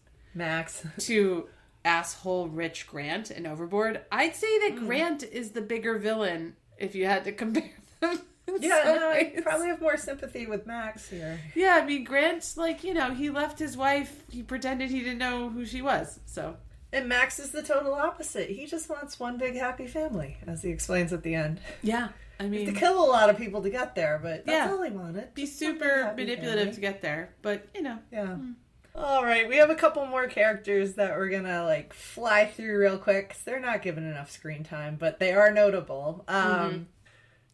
To asshole Rich Grant and Overboard, I'd say that Grant is the bigger villain if you had to compare them. I probably have more sympathy with Max here. Yeah, I mean, Grant's like, he left his wife, he pretended he didn't know who she was, so. And Max is the total opposite. He just wants one big happy family, as he explains at the end. Yeah, I mean. To kill a lot of people to get there, but that's all he wanted. Be super manipulative to get there, but, Yeah. All right, we have a couple more characters that we're gonna fly through real quick, 'cause they're not given enough screen time, but they are notable.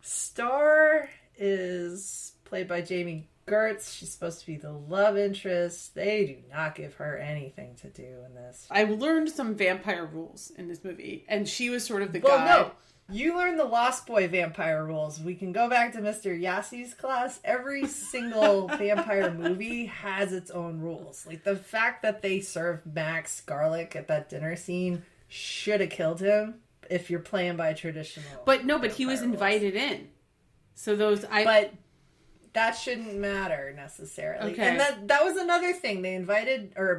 Star is played by Jamie Gertz. She's supposed to be the love interest. They do not give her anything to do in this. I learned some vampire rules in this movie, and she was sort of the guide. No. You learned the Lost Boy vampire rules. We can go back to Mr. Yassi's class. Every single vampire movie has its own rules. Like, the fact that they served Max garlic at that dinner scene should have killed him if you're playing by traditional. But he was invited in. So But that shouldn't matter necessarily. Okay. And that was another thing.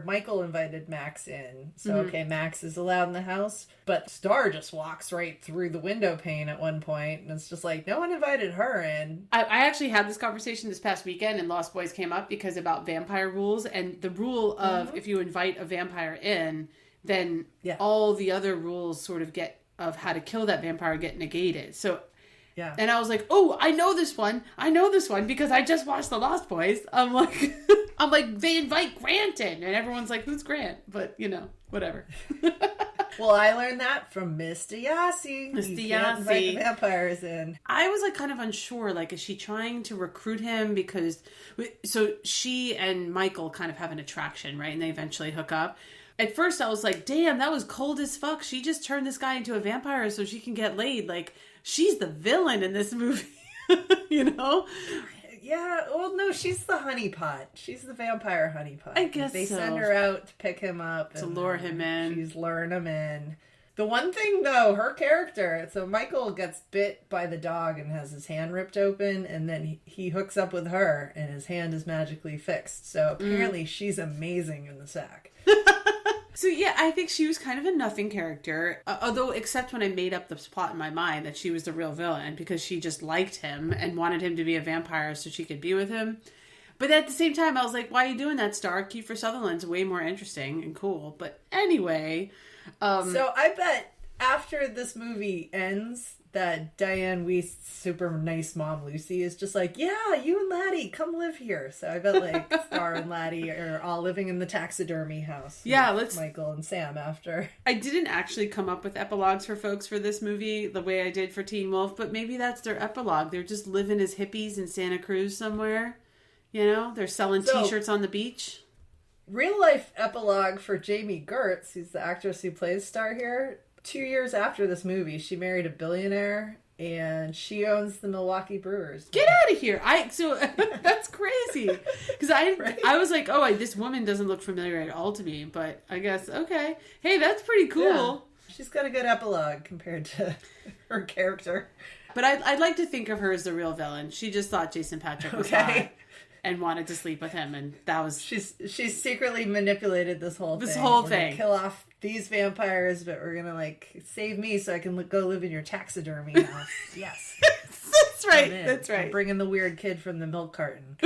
Michael invited Max in. So, Max is allowed in the house. But Star just walks right through the window pane at one point. And it's just like, no one invited her in. I actually had this conversation this past weekend, and Lost Boys came up because about vampire rules. And the rule of if you invite a vampire in, then all the other rules sort of of how to kill that vampire get negated. So... Yeah. And I was like, oh, I know this one because I just watched The Lost Boys. I'm like, they invite Grant in. And everyone's like, who's Grant? But, whatever. Well, I learned that from Mr. Yassi. Mr. You can't invite the vampires in. I was kind of unsure. Is she trying to recruit him? Because, so she and Michael kind of have an attraction, right? And they eventually hook up. At first, I was like, damn, that was cold as fuck. She just turned this guy into a vampire so she can get laid. She's the villain in this movie, Yeah, well, no, she's the honeypot. She's the vampire honeypot. I guess they send her out to pick him up. To lure him in. She's luring him in. The one thing, though, her character, so Michael gets bit by the dog and has his hand ripped open, and then he hooks up with her, and his hand is magically fixed. So apparently she's amazing in the sack. So yeah, I think she was kind of a nothing character, although except when I made up the plot in my mind that she was the real villain because she just liked him and wanted him to be a vampire so she could be with him. But at the same time, I was like, why are you doing that, Star? Kiefer Sutherland's way more interesting and cool. But anyway... So I bet after this movie ends that Diane Weist's super nice mom, Lucy, is just like, yeah, you and Laddie, come live here. So I bet, like, Star and Laddie are all living in the taxidermy house. Yeah, let's... Michael and Sam after. I didn't actually come up with epilogues for folks for this movie the way I did for Teen Wolf, but maybe that's their epilogue. They're just living as hippies in Santa Cruz somewhere. You know? They're selling t-shirts on the beach. Real life epilogue for Jamie Gertz, who's the actress who plays Star here. 2 years after this movie, she married a billionaire, and she owns the Milwaukee Brewers. Get out of here! That's crazy because I was like, oh, this woman doesn't look familiar at all to me, but I guess okay. Hey, that's pretty cool. Yeah. She's got a good epilogue compared to her character. But I'd like to think of her as the real villain. She just thought Jason Patrick was hot and wanted to sleep with him, and that was... She's secretly manipulated this whole thing. We're gonna kill off these vampires, but we're gonna, like, save me so I can go live in your taxidermy house. Yes. That's right. That's right. I'm bringing the weird kid from the milk carton.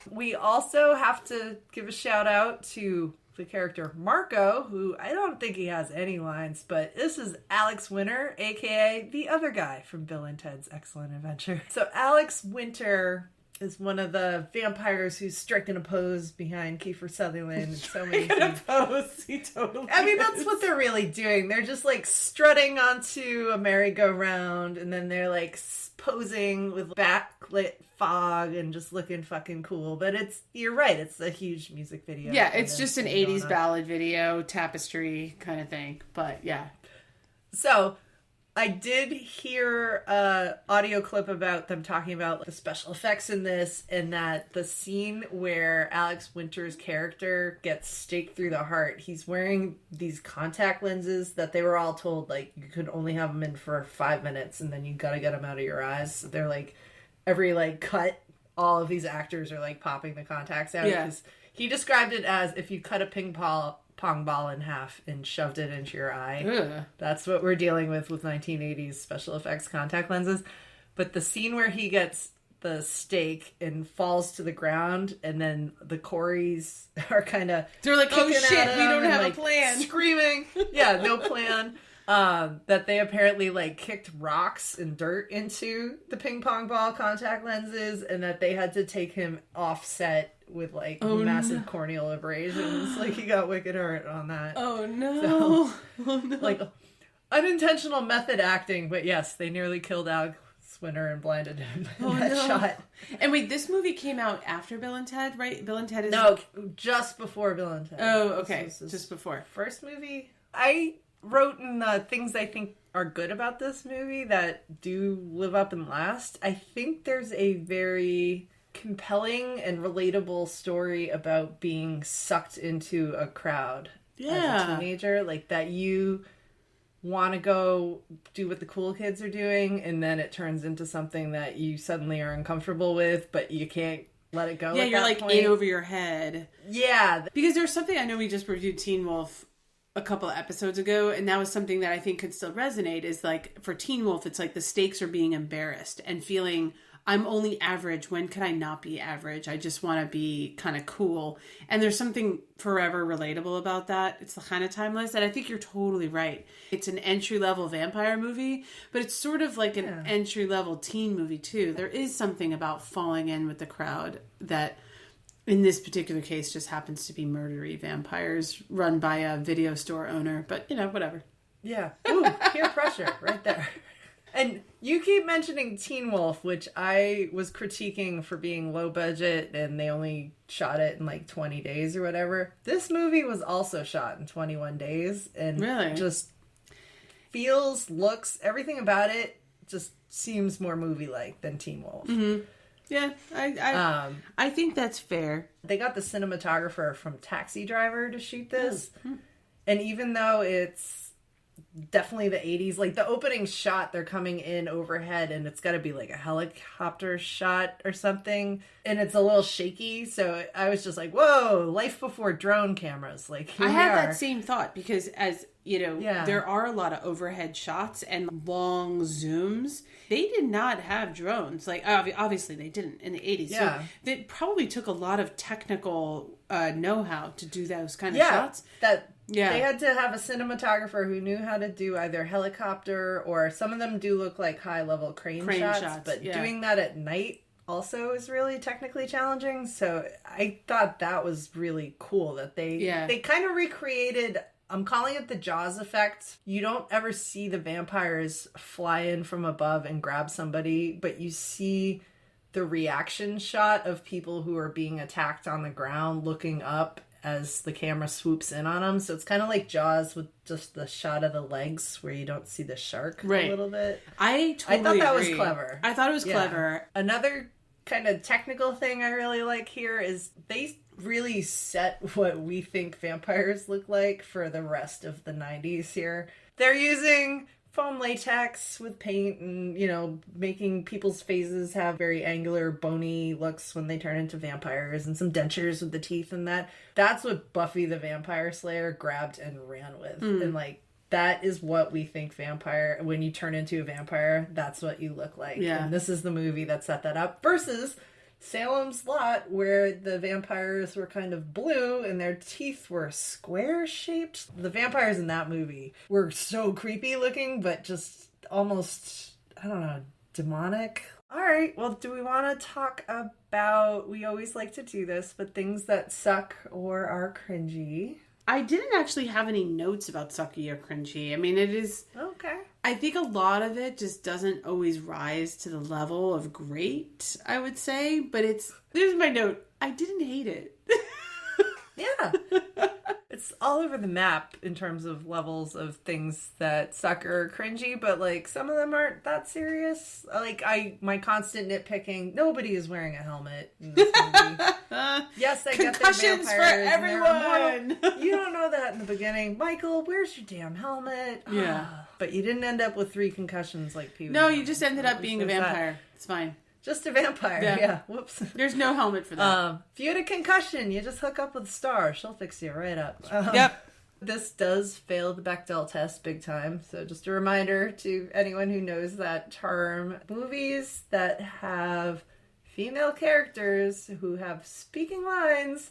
We also have to give a shout out to the character Marco, who I don't think he has any lines, but this is Alex Winter, aka the other guy from Bill and Ted's Excellent Adventure. So Alex Winter is one of the vampires who's striking a pose behind Kiefer Sutherland and so many things. Pose. He totally that's what they're really doing. They're just like strutting onto a merry-go-round, and then they're like posing with backlit fog and just looking fucking cool. But you're right, it's a huge music video. Yeah, it's just an 80s ballad video, tapestry kind of thing. But yeah. So I did hear an audio clip about them talking about the special effects in this, and that the scene where Alex Winter's character gets staked through the heart, he's wearing these contact lenses that they were all told, like, you could only have them in for 5 minutes, and then you gotta get them out of your eyes. So they're like, every, like, cut, all of these actors are, like, popping the contacts out. Yeah. Because he described it as if you cut a ping pong ball in half and shoved it into your eye. Ugh. That's what we're dealing with 1980s special effects contact lenses. But the scene where he gets the stake and falls to the ground, and then the Coreys are kind of... They're like, oh shit, we don't have a plan. Screaming. Yeah, no plan. That they apparently, like, kicked rocks and dirt into the ping pong ball contact lenses, and that they had to take him off set with, like, massive corneal abrasions. Like, he got wicked hurt on that. Oh, no. So, oh, no. Like, unintentional method acting, but yes, they nearly killed Alex Winter and blinded him in that shot. And wait, this movie came out after Bill and Ted, right? Bill and Ted is... No, just before Bill and Ted. Oh, okay. Just before. First movie. I wrote in the things I think are good about this movie that do live up and last. I think there's a very compelling and relatable story about being sucked into a crowd as a teenager, like that you want to go do what the cool kids are doing, and then it turns into something that you suddenly are uncomfortable with, but you can't let it go. Yeah, you're like in over your head. Yeah, because there's something, I know we just reviewed Teen Wolf a couple of episodes ago, and that was something that I think could still resonate, is like for Teen Wolf, it's like the stakes are being embarrassed and feeling, I'm only average. When can I not be average? I just want to be kind of cool. And there's something forever relatable about that. It's the kind of timeless. And I think you're totally right. It's an entry-level vampire movie, but it's sort of like an entry-level teen movie too. There is something about falling in with the crowd that in this particular case just happens to be murdery vampires run by a video store owner. But, you know, whatever. Yeah. Ooh, peer pressure right there. And you keep mentioning Teen Wolf, which I was critiquing for being low budget and they only shot it in like 20 days or whatever. This movie was also shot in 21 days and just feels, looks, everything about it just seems more movie-like than Teen Wolf. Mm-hmm. Yeah, I think that's fair. They got the cinematographer from Taxi Driver to shoot this. Mm-hmm. And even though it's definitely the 80s, like the opening shot, they're coming in overhead and it's got to be like a helicopter shot or something, and it's a little shaky, so I was just like, whoa, life before drone cameras. Like, here I we had are. that same thought, because as you know, there are a lot of overhead shots and long zooms. They did not have drones, like obviously they didn't in the 80s. So it probably took a lot of technical know-how to do those kind of shots. That Yeah. They had to have a cinematographer who knew how to do either helicopter, or some of them do look like high-level crane shots. But doing that at night also is really technically challenging. So I thought that was really cool that they kind of recreated... I'm calling it the Jaws effect. You don't ever see the vampires fly in from above and grab somebody, but you see the reaction shot of people who are being attacked on the ground looking up as the camera swoops in on them. So it's kind of like Jaws with just the shot of the legs where you don't see the shark a little bit. I thought that was clever. I thought it was clever. Another kind of technical thing I really like here is they really set what we think vampires look like for the rest of the 90s here. They're using foam latex with paint and, you know, making people's faces have very angular, bony looks when they turn into vampires, and some dentures with the teeth and that. That's what Buffy the Vampire Slayer grabbed and ran with. And, like, that is what we think when you turn into a vampire, that's what you look like. Yeah. And this is the movie that set that up versus Salem's Lot, where the vampires were kind of blue and their teeth were square shaped. The vampires in that movie were so creepy looking, but just almost, I don't know, demonic. All right, well, do we want to talk about, we always like to do this, but things that suck or are cringy? I didn't actually have any notes about sucky or cringy. I mean, it is... Okay. I think a lot of it just doesn't always rise to the level of great, I would say. But there's my note. I didn't hate it. Yeah. It's all over the map in terms of levels of things that suck or are cringy, but like some of them aren't that serious. Like my constant nitpicking, nobody is wearing a helmet in this movie. Yes, I get the concussions for everyone. You don't know that in the beginning. Michael, where's your damn helmet? Yeah. But you didn't end up with 3 concussions like Pee Wee. No, you just ended up being a vampire. It's fine. Just a vampire, yeah. Whoops. There's no helmet for that. If you had a concussion, you just hook up with Star. She'll fix you right up. Yep. This does fail the Bechdel test big time. So just a reminder to anyone who knows that term. Movies that have female characters who have speaking lines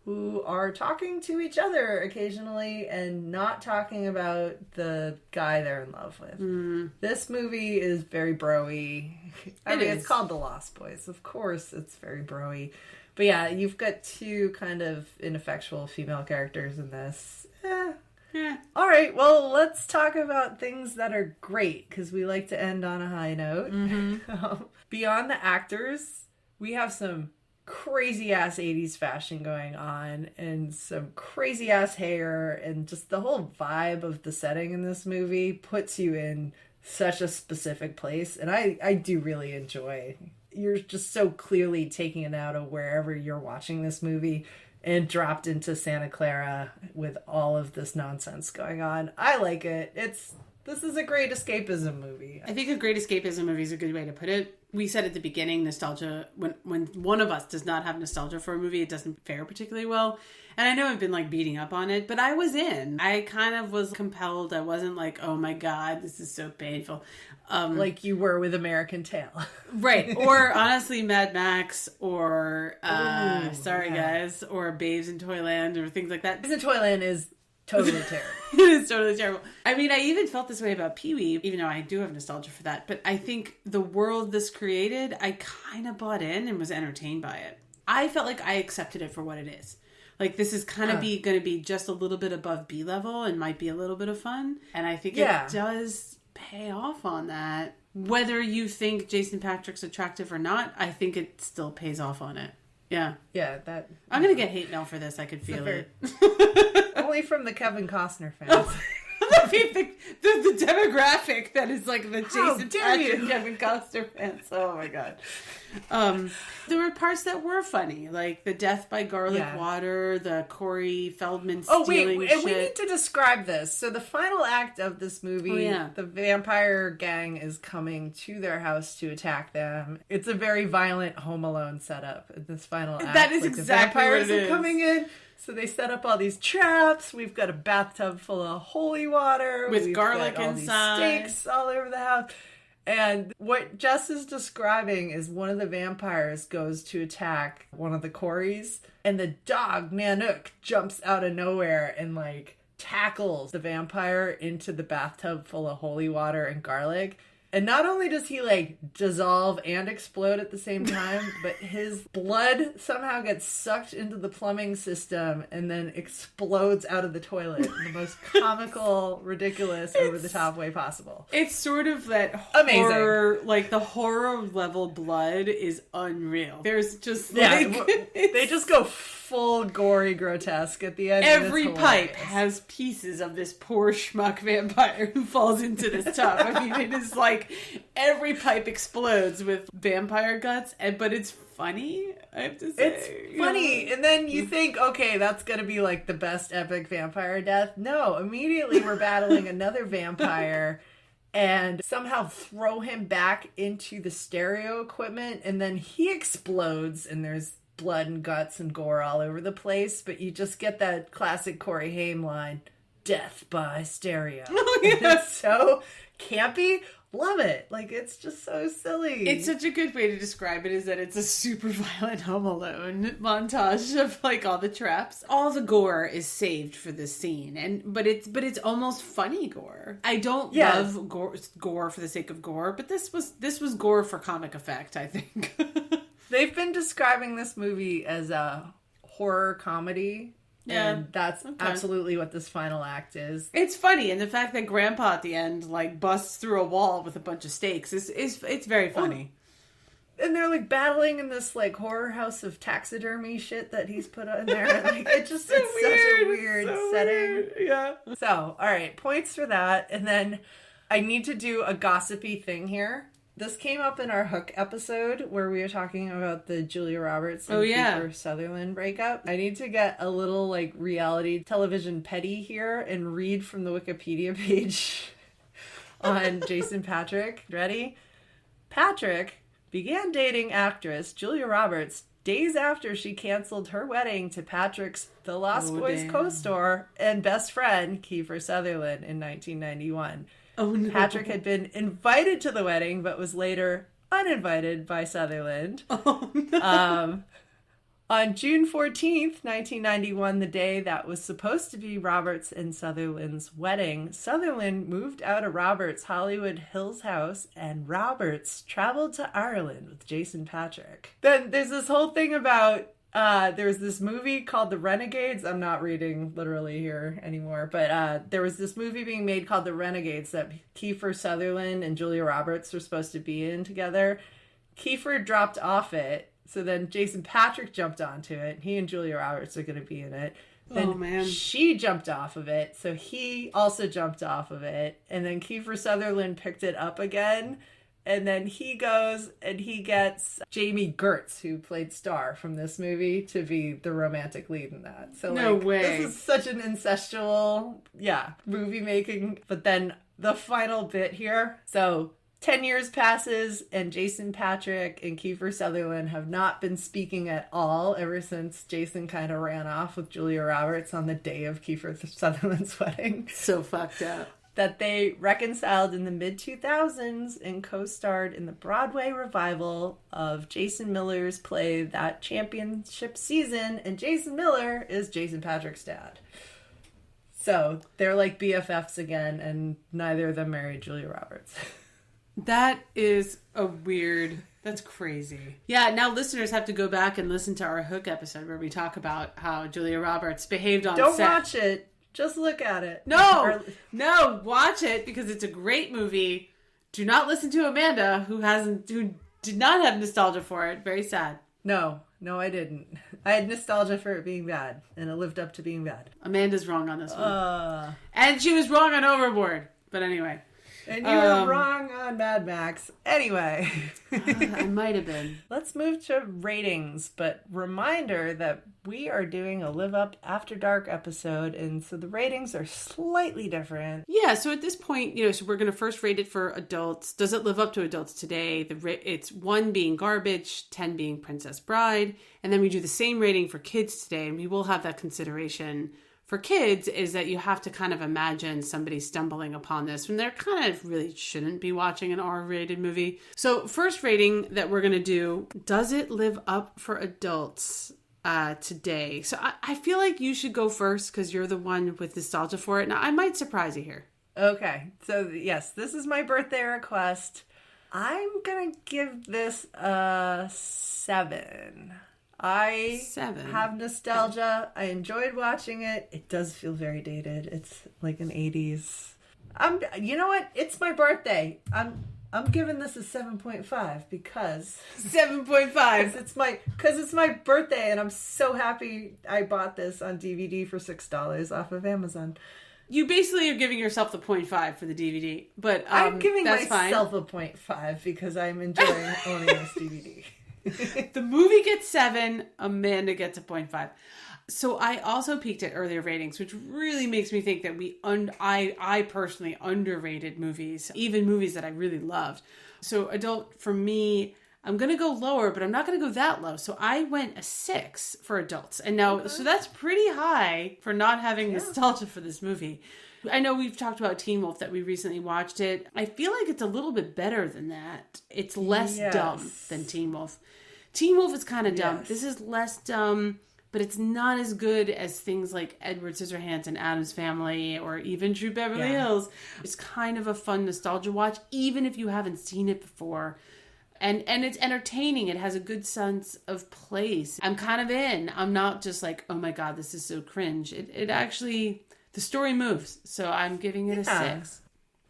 who are talking to each other occasionally and not talking about the guy they're in love with. This movie is very bro-y. It's called The Lost Boys. Of course it's very bro-y. But yeah, you've got 2 kind of ineffectual female characters in this. All right, well, let's talk about things that are great, because we like to end on a high note. Beyond the actors, we have some crazy ass 80s fashion going on and some crazy ass hair, and just the whole vibe of the setting in this movie puts you in such a specific place. And I do really enjoy, you're just so clearly taking it out of wherever you're watching this movie and dropped into Santa Clara with all of this nonsense going on. I like it. This is a great escapism movie. I think a great escapism movie is a good way to put it. We said at the beginning, nostalgia, when one of us does not have nostalgia for a movie, it doesn't fare particularly well. And I know I've been like beating up on it, but I was in. I kind of was compelled. I wasn't like, oh my God, this is so painful. Like you were with American Tail. Right. Or honestly, Mad Max, or guys, or Babes in Toyland, or things like that. Babes in Toyland is totally terrible. It is totally terrible. I mean, I even felt this way about Pee-wee, even though I do have nostalgia for that. But I think the world this created, I kind of bought in and was entertained by it. I felt like I accepted it for what it is. Like, this is kind of going to be just a little bit above B level and might be a little bit of fun. And I think it does pay off on that. Whether you think Jason Patric's attractive or not, I think it still pays off on it. Yeah. Yeah, that... I'm going to get hate mail for this. I could feel it. Only from the Kevin Costner fans. The demographic that is like the Jason Patrick, Kevin Costner fans. Oh my God. There were parts that were funny, like the death by garlic water, the Corey Feldman stealing shit. And we need to describe this. So the final act of this movie, the vampire gang is coming to their house to attack them. It's a very violent Home Alone setup in this final act. That is exactly what it is. The vampires are coming in. So they set up all these traps. We've got a bathtub full of holy water. With garlic got all inside. These stakes all over the house. And what Jess is describing is one of the vampires goes to attack one of the Coreys. And the dog, Nanook, jumps out of nowhere and like tackles the vampire into the bathtub full of holy water and garlic. And not only does he, like, dissolve and explode at the same time, but his blood somehow gets sucked into the plumbing system and then explodes out of the toilet in the most comical, ridiculous, over-the-top way possible. It's sort of that horror, like, the horror level blood is unreal. There's just, like... they just go full gory grotesque at the end. Every pipe has pieces of this poor schmuck vampire who falls into this tub. I mean, it is like every pipe explodes with vampire guts, but it's funny, I have to say. It's funny, and then you think, okay, that's gonna be like the best epic vampire death. No, immediately we're battling another vampire and somehow throw him back into the stereo equipment, and then he explodes, and there's blood and guts and gore all over the place, but you just get that classic Corey Haim line, death by stereo. Oh, yeah. It's so campy. Love it. Like, it's just so silly. It's such a good way to describe it, is that it's a super violent Home Alone montage of, like, all the traps. All the gore is saved for this scene, but it's almost funny gore. I don't love gore for the sake of gore, but this was gore for comic effect, I think. They've been describing this movie as a horror comedy. Yeah, and that's absolutely what this final act is. It's funny, and the fact that Grandpa at the end, like, busts through a wall with a bunch of stakes it's very funny. And they're, like, battling in this, like, horror house of taxidermy shit that he's put on there. Like, it's such a weird setting. Weird. Yeah. So, all right, points for that. And then I need to do a gossipy thing here. This came up in our Hook episode where we were talking about the Julia Roberts and Kiefer Sutherland breakup. I need to get a little, like, reality television petty here and read from the Wikipedia page on Jason Patrick. Ready? Patrick began dating actress Julia Roberts days after she canceled her wedding to Patrick's The Lost Boys co-star and best friend, Kiefer Sutherland, in 1991. Oh, no. Patrick had been invited to the wedding, but was later uninvited by Sutherland. Oh, no. On June 14th, 1991, the day that was supposed to be Roberts and Sutherland's wedding, Sutherland moved out of Roberts' Hollywood Hills house, and Roberts traveled to Ireland with Jason Patrick. Then there's this whole thing about there was this movie called The Renegades. I'm not reading literally here anymore, but there was this movie being made called The Renegades that Kiefer Sutherland and Julia Roberts were supposed to be in together. Kiefer dropped off it, so then Jason Patrick jumped onto it. He and Julia Roberts are going to be in it. Then she jumped off of it, so he also jumped off of it. And then Kiefer Sutherland picked it up again. And then he goes and he gets Jamie Gertz, who played Star from this movie, to be the romantic lead in that. So, no way. This is such an incestual, movie making. But then the final bit here. So 10 years passes and Jason Patrick and Kiefer Sutherland have not been speaking at all ever since Jason kind of ran off with Julia Roberts on the day of Kiefer Sutherland's wedding. So fucked up. That they reconciled in the mid-2000s and co-starred in the Broadway revival of Jason Miller's play That Championship Season, and Jason Miller is Jason Patrick's dad. So they're like BFFs again, and neither of them married Julia Roberts. That is that's crazy. Yeah, now listeners have to go back and listen to our Hook episode where we talk about how Julia Roberts behaved on set. Don't watch it. Just look at it. No, watch it because it's a great movie. Do not listen to Amanda, who did not have nostalgia for it. Very sad. No, I didn't. I had nostalgia for it being bad, and it lived up to being bad. Amanda's wrong on this one. And she was wrong on Overboard. But anyway. And you were wrong on Mad Max. Anyway. I might have been. Let's move to ratings, but reminder that we are doing a Live Up After Dark episode, and so the ratings are slightly different. Yeah, so at this point, so we're going to first rate it for adults. Does it live up to adults today? It's 1 being garbage, 10 being Princess Bride, and then we do the same rating for kids today, and we will have that consideration. For kids, is that you have to kind of imagine somebody stumbling upon this when they're kind of really shouldn't be watching an R-rated movie. So first rating that we're going to do, does it live up for adults? today. So I feel like you should go first because you're the one with nostalgia for it. Now, I might surprise you here. Okay. So, yes, this is my birthday request. I'm going to give this a 7. I 7. have nostalgia. I enjoyed watching it. It does feel very dated. It's like an 80s. You know what? It's my birthday. I'm giving this a 7.5 because 7.5. It's my birthday and I'm so happy I bought this on DVD for $6 off of Amazon. You basically are giving yourself the 0.5 for the DVD, but I'm giving myself fine. a 0.5 because I'm enjoying owning this DVD. The movie gets 7, Amanda gets a 0.5. So I also peeked at earlier ratings, which really makes me think that I personally underrated movies, even movies that I really loved. So adult, for me, I'm going to go lower, but I'm not going to go that low. So I went a 6 for adults. And now, So that's pretty high for not having nostalgia for this movie. I know we've talked about Teen Wolf, that we recently watched it. I feel like it's a little bit better than that. It's less dumb than Teen Wolf. Teen Wolf is kind of dumb. This is less dumb, but it's not as good as things like Edward Scissorhands and Addams Family or even True Beverly Hills. It's kind of a fun nostalgia watch, even if you haven't seen it before. And it's entertaining. It has a good sense of place. I'm kind of in. I'm not just like, oh my God, this is so cringe. It actually, the story moves. So I'm giving it a 6.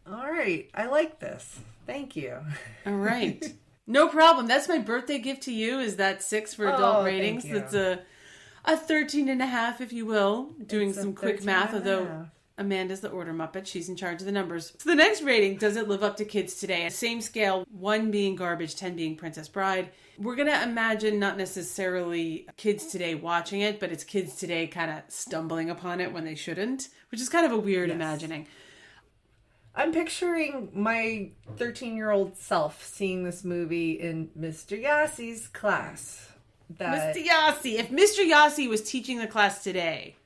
All right. I like this. Thank you. All right. No problem. That's my birthday gift to you, is that 6 for adult ratings. That's a 13.5, if you will. Doing some quick math, although Amanda's the order muppet. She's in charge of the numbers. So the next rating, does it live up to kids today? Same scale, 1 being garbage, 10 being Princess Bride. We're going to imagine not necessarily kids today watching it, but it's kids today kind of stumbling upon it when they shouldn't, which is kind of a weird imagining. I'm picturing my 13-year-old self seeing this movie in Mr. Yassi's class. Mr. Yassi. If Mr. Yassi was teaching the class today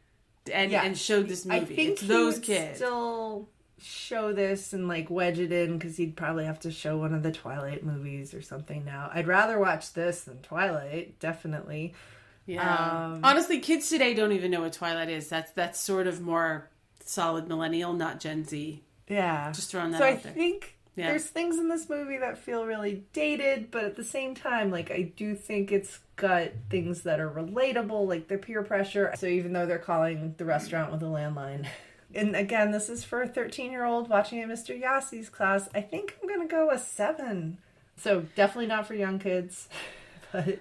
and showed this movie, I think it's those kids. Still show this and like wedge it in because he'd probably have to show one of the Twilight movies or something now. I'd rather watch this than Twilight, definitely. Yeah. Honestly, kids today don't even know what Twilight is. That's sort of more solid millennial, not Gen Z. Yeah. Just throwing that out there. So I think there's things in this movie that feel really dated, but at the same time, like, I do think it's got things that are relatable, like the peer pressure. So even though they're calling the restaurant with a landline. And again, this is for a 13-year-old watching at Mr. Yassi's class. I think I'm going to go a 7. So definitely not for young kids. But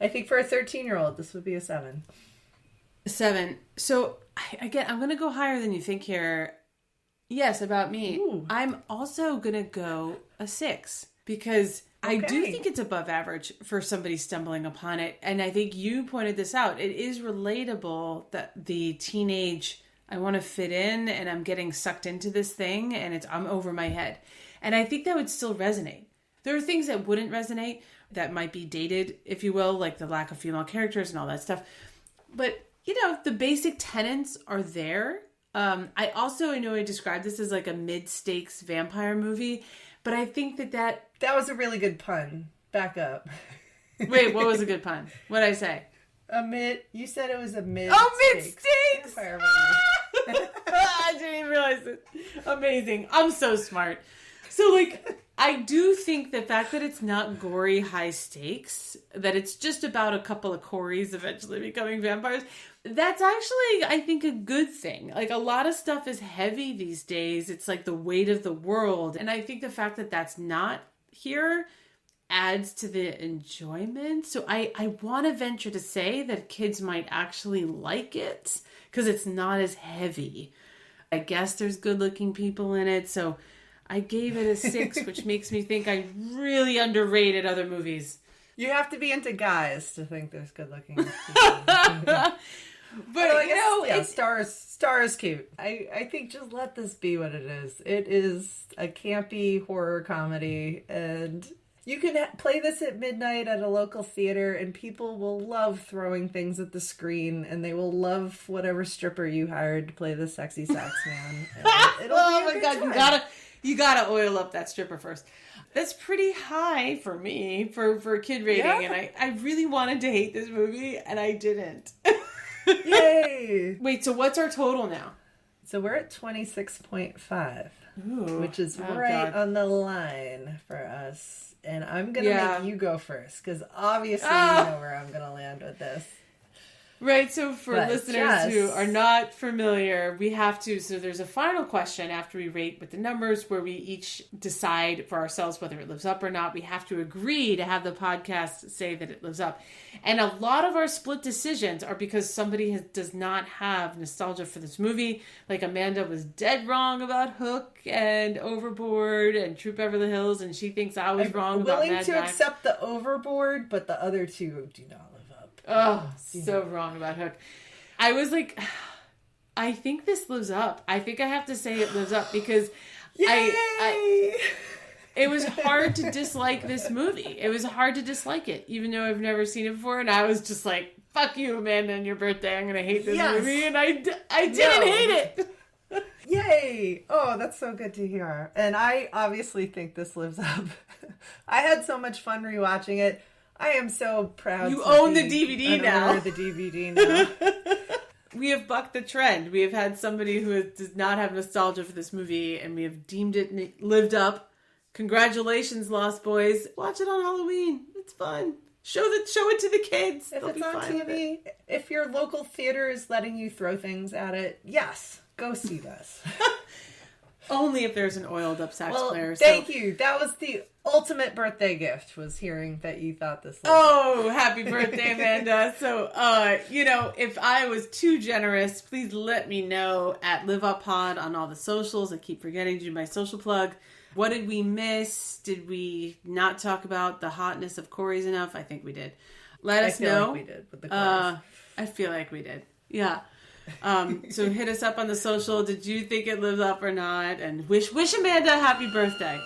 I think for a 13-year-old, this would be a 7. 7. So, again, I'm going to go higher than you think here. Yes, about me. Ooh. I'm also going to go a 6 because I do think it's above average for somebody stumbling upon it. And I think you pointed this out. It is relatable that the teenage, I want to fit in and I'm getting sucked into this thing and I'm over my head. And I think that would still resonate. There are things that wouldn't resonate that might be dated, if you will, like the lack of female characters and all that stuff. But, the basic tenets are there. I know I described this as like a mid-stakes vampire movie, but I think that was a really good pun. Back up. Wait, what was a good pun? What'd I say? You said it was a mid-stakes. Oh, mid-stakes! Vampire movie. I didn't even realize it. Amazing. I'm so smart. So, I do think the fact that it's not gory high stakes, that it's just about a couple of Corys eventually becoming vampires, that's actually, I think, a good thing. Like, a lot of stuff is heavy these days. It's like the weight of the world. And I think the fact that that's not here adds to the enjoyment. So I want to venture to say that kids might actually like it because it's not as heavy. I guess there's good-looking people in it, so I gave it a 6, which makes me think I really underrated other movies. You have to be into guys to think there's good-looking people. But Star is cute. I think just let this be what it is. It is a campy horror comedy, and you can play this at midnight at a local theater, and people will love throwing things at the screen, and they will love whatever stripper you hired to play the sexy sax man. Oh my god, you gotta oil up that stripper first. That's pretty high for me for a kid rating, Yeah. and I really wanted to hate this movie, and I didn't. Yay! Wait, so what's our total now? So we're at 26.5, Ooh, which is oh, right God. on the line for us. And I'm going to Yeah. make you go first, because obviously you know where I'm going to land with this. Right, so for But listeners Jess- who are not familiar, we have to, so there's a final question after we rate with the numbers where we each decide for ourselves whether it lives up or not. We have to agree to have the podcast say that it lives up. And a lot of our split decisions are because somebody does not have nostalgia for this movie. Like Amanda was dead wrong about Hook and Overboard and Troop Beverly Hills, and she thinks I was wrong about willing Mad to Max. accept the Overboard, but the other two do not live up. Oh, so wrong about Hook. I was like, I think this lives up. I think I have to say it lives up because Yay! it was hard to dislike this movie. It was hard to dislike it, even though I've never seen it before. And I was just like, fuck you, Amanda, and your birthday. I'm going to hate this movie. And I didn't hate it. Yay! Oh, that's so good to hear. And I obviously think this lives up. I had so much fun rewatching it. I am so proud. You to own be the DVD an now. owner of the DVD now. We have bucked the trend. We have had somebody who does not have nostalgia for this movie, and we have deemed it lived up. Congratulations, Lost Boys. Watch it on Halloween. It's fun. Show it to the kids. If They'll it's be on fine with it. TV, if your local theater is letting you throw things at it, yes, go see this. Only if there's an oiled up sax player. Thank you. That was the ultimate birthday gift, was hearing that you thought this was. Oh, happy birthday, Amanda. So, if I was too generous, please let me know at Live Up Pod on all the socials. I keep forgetting to do my social plug. What did we miss? Did we not talk about the hotness of Corey's enough? I think we did. Let us know. Like we did with the chorus. I feel like we did. Yeah. So hit us up on the social. Did you think it lives up or not? And wish Amanda a happy birthday.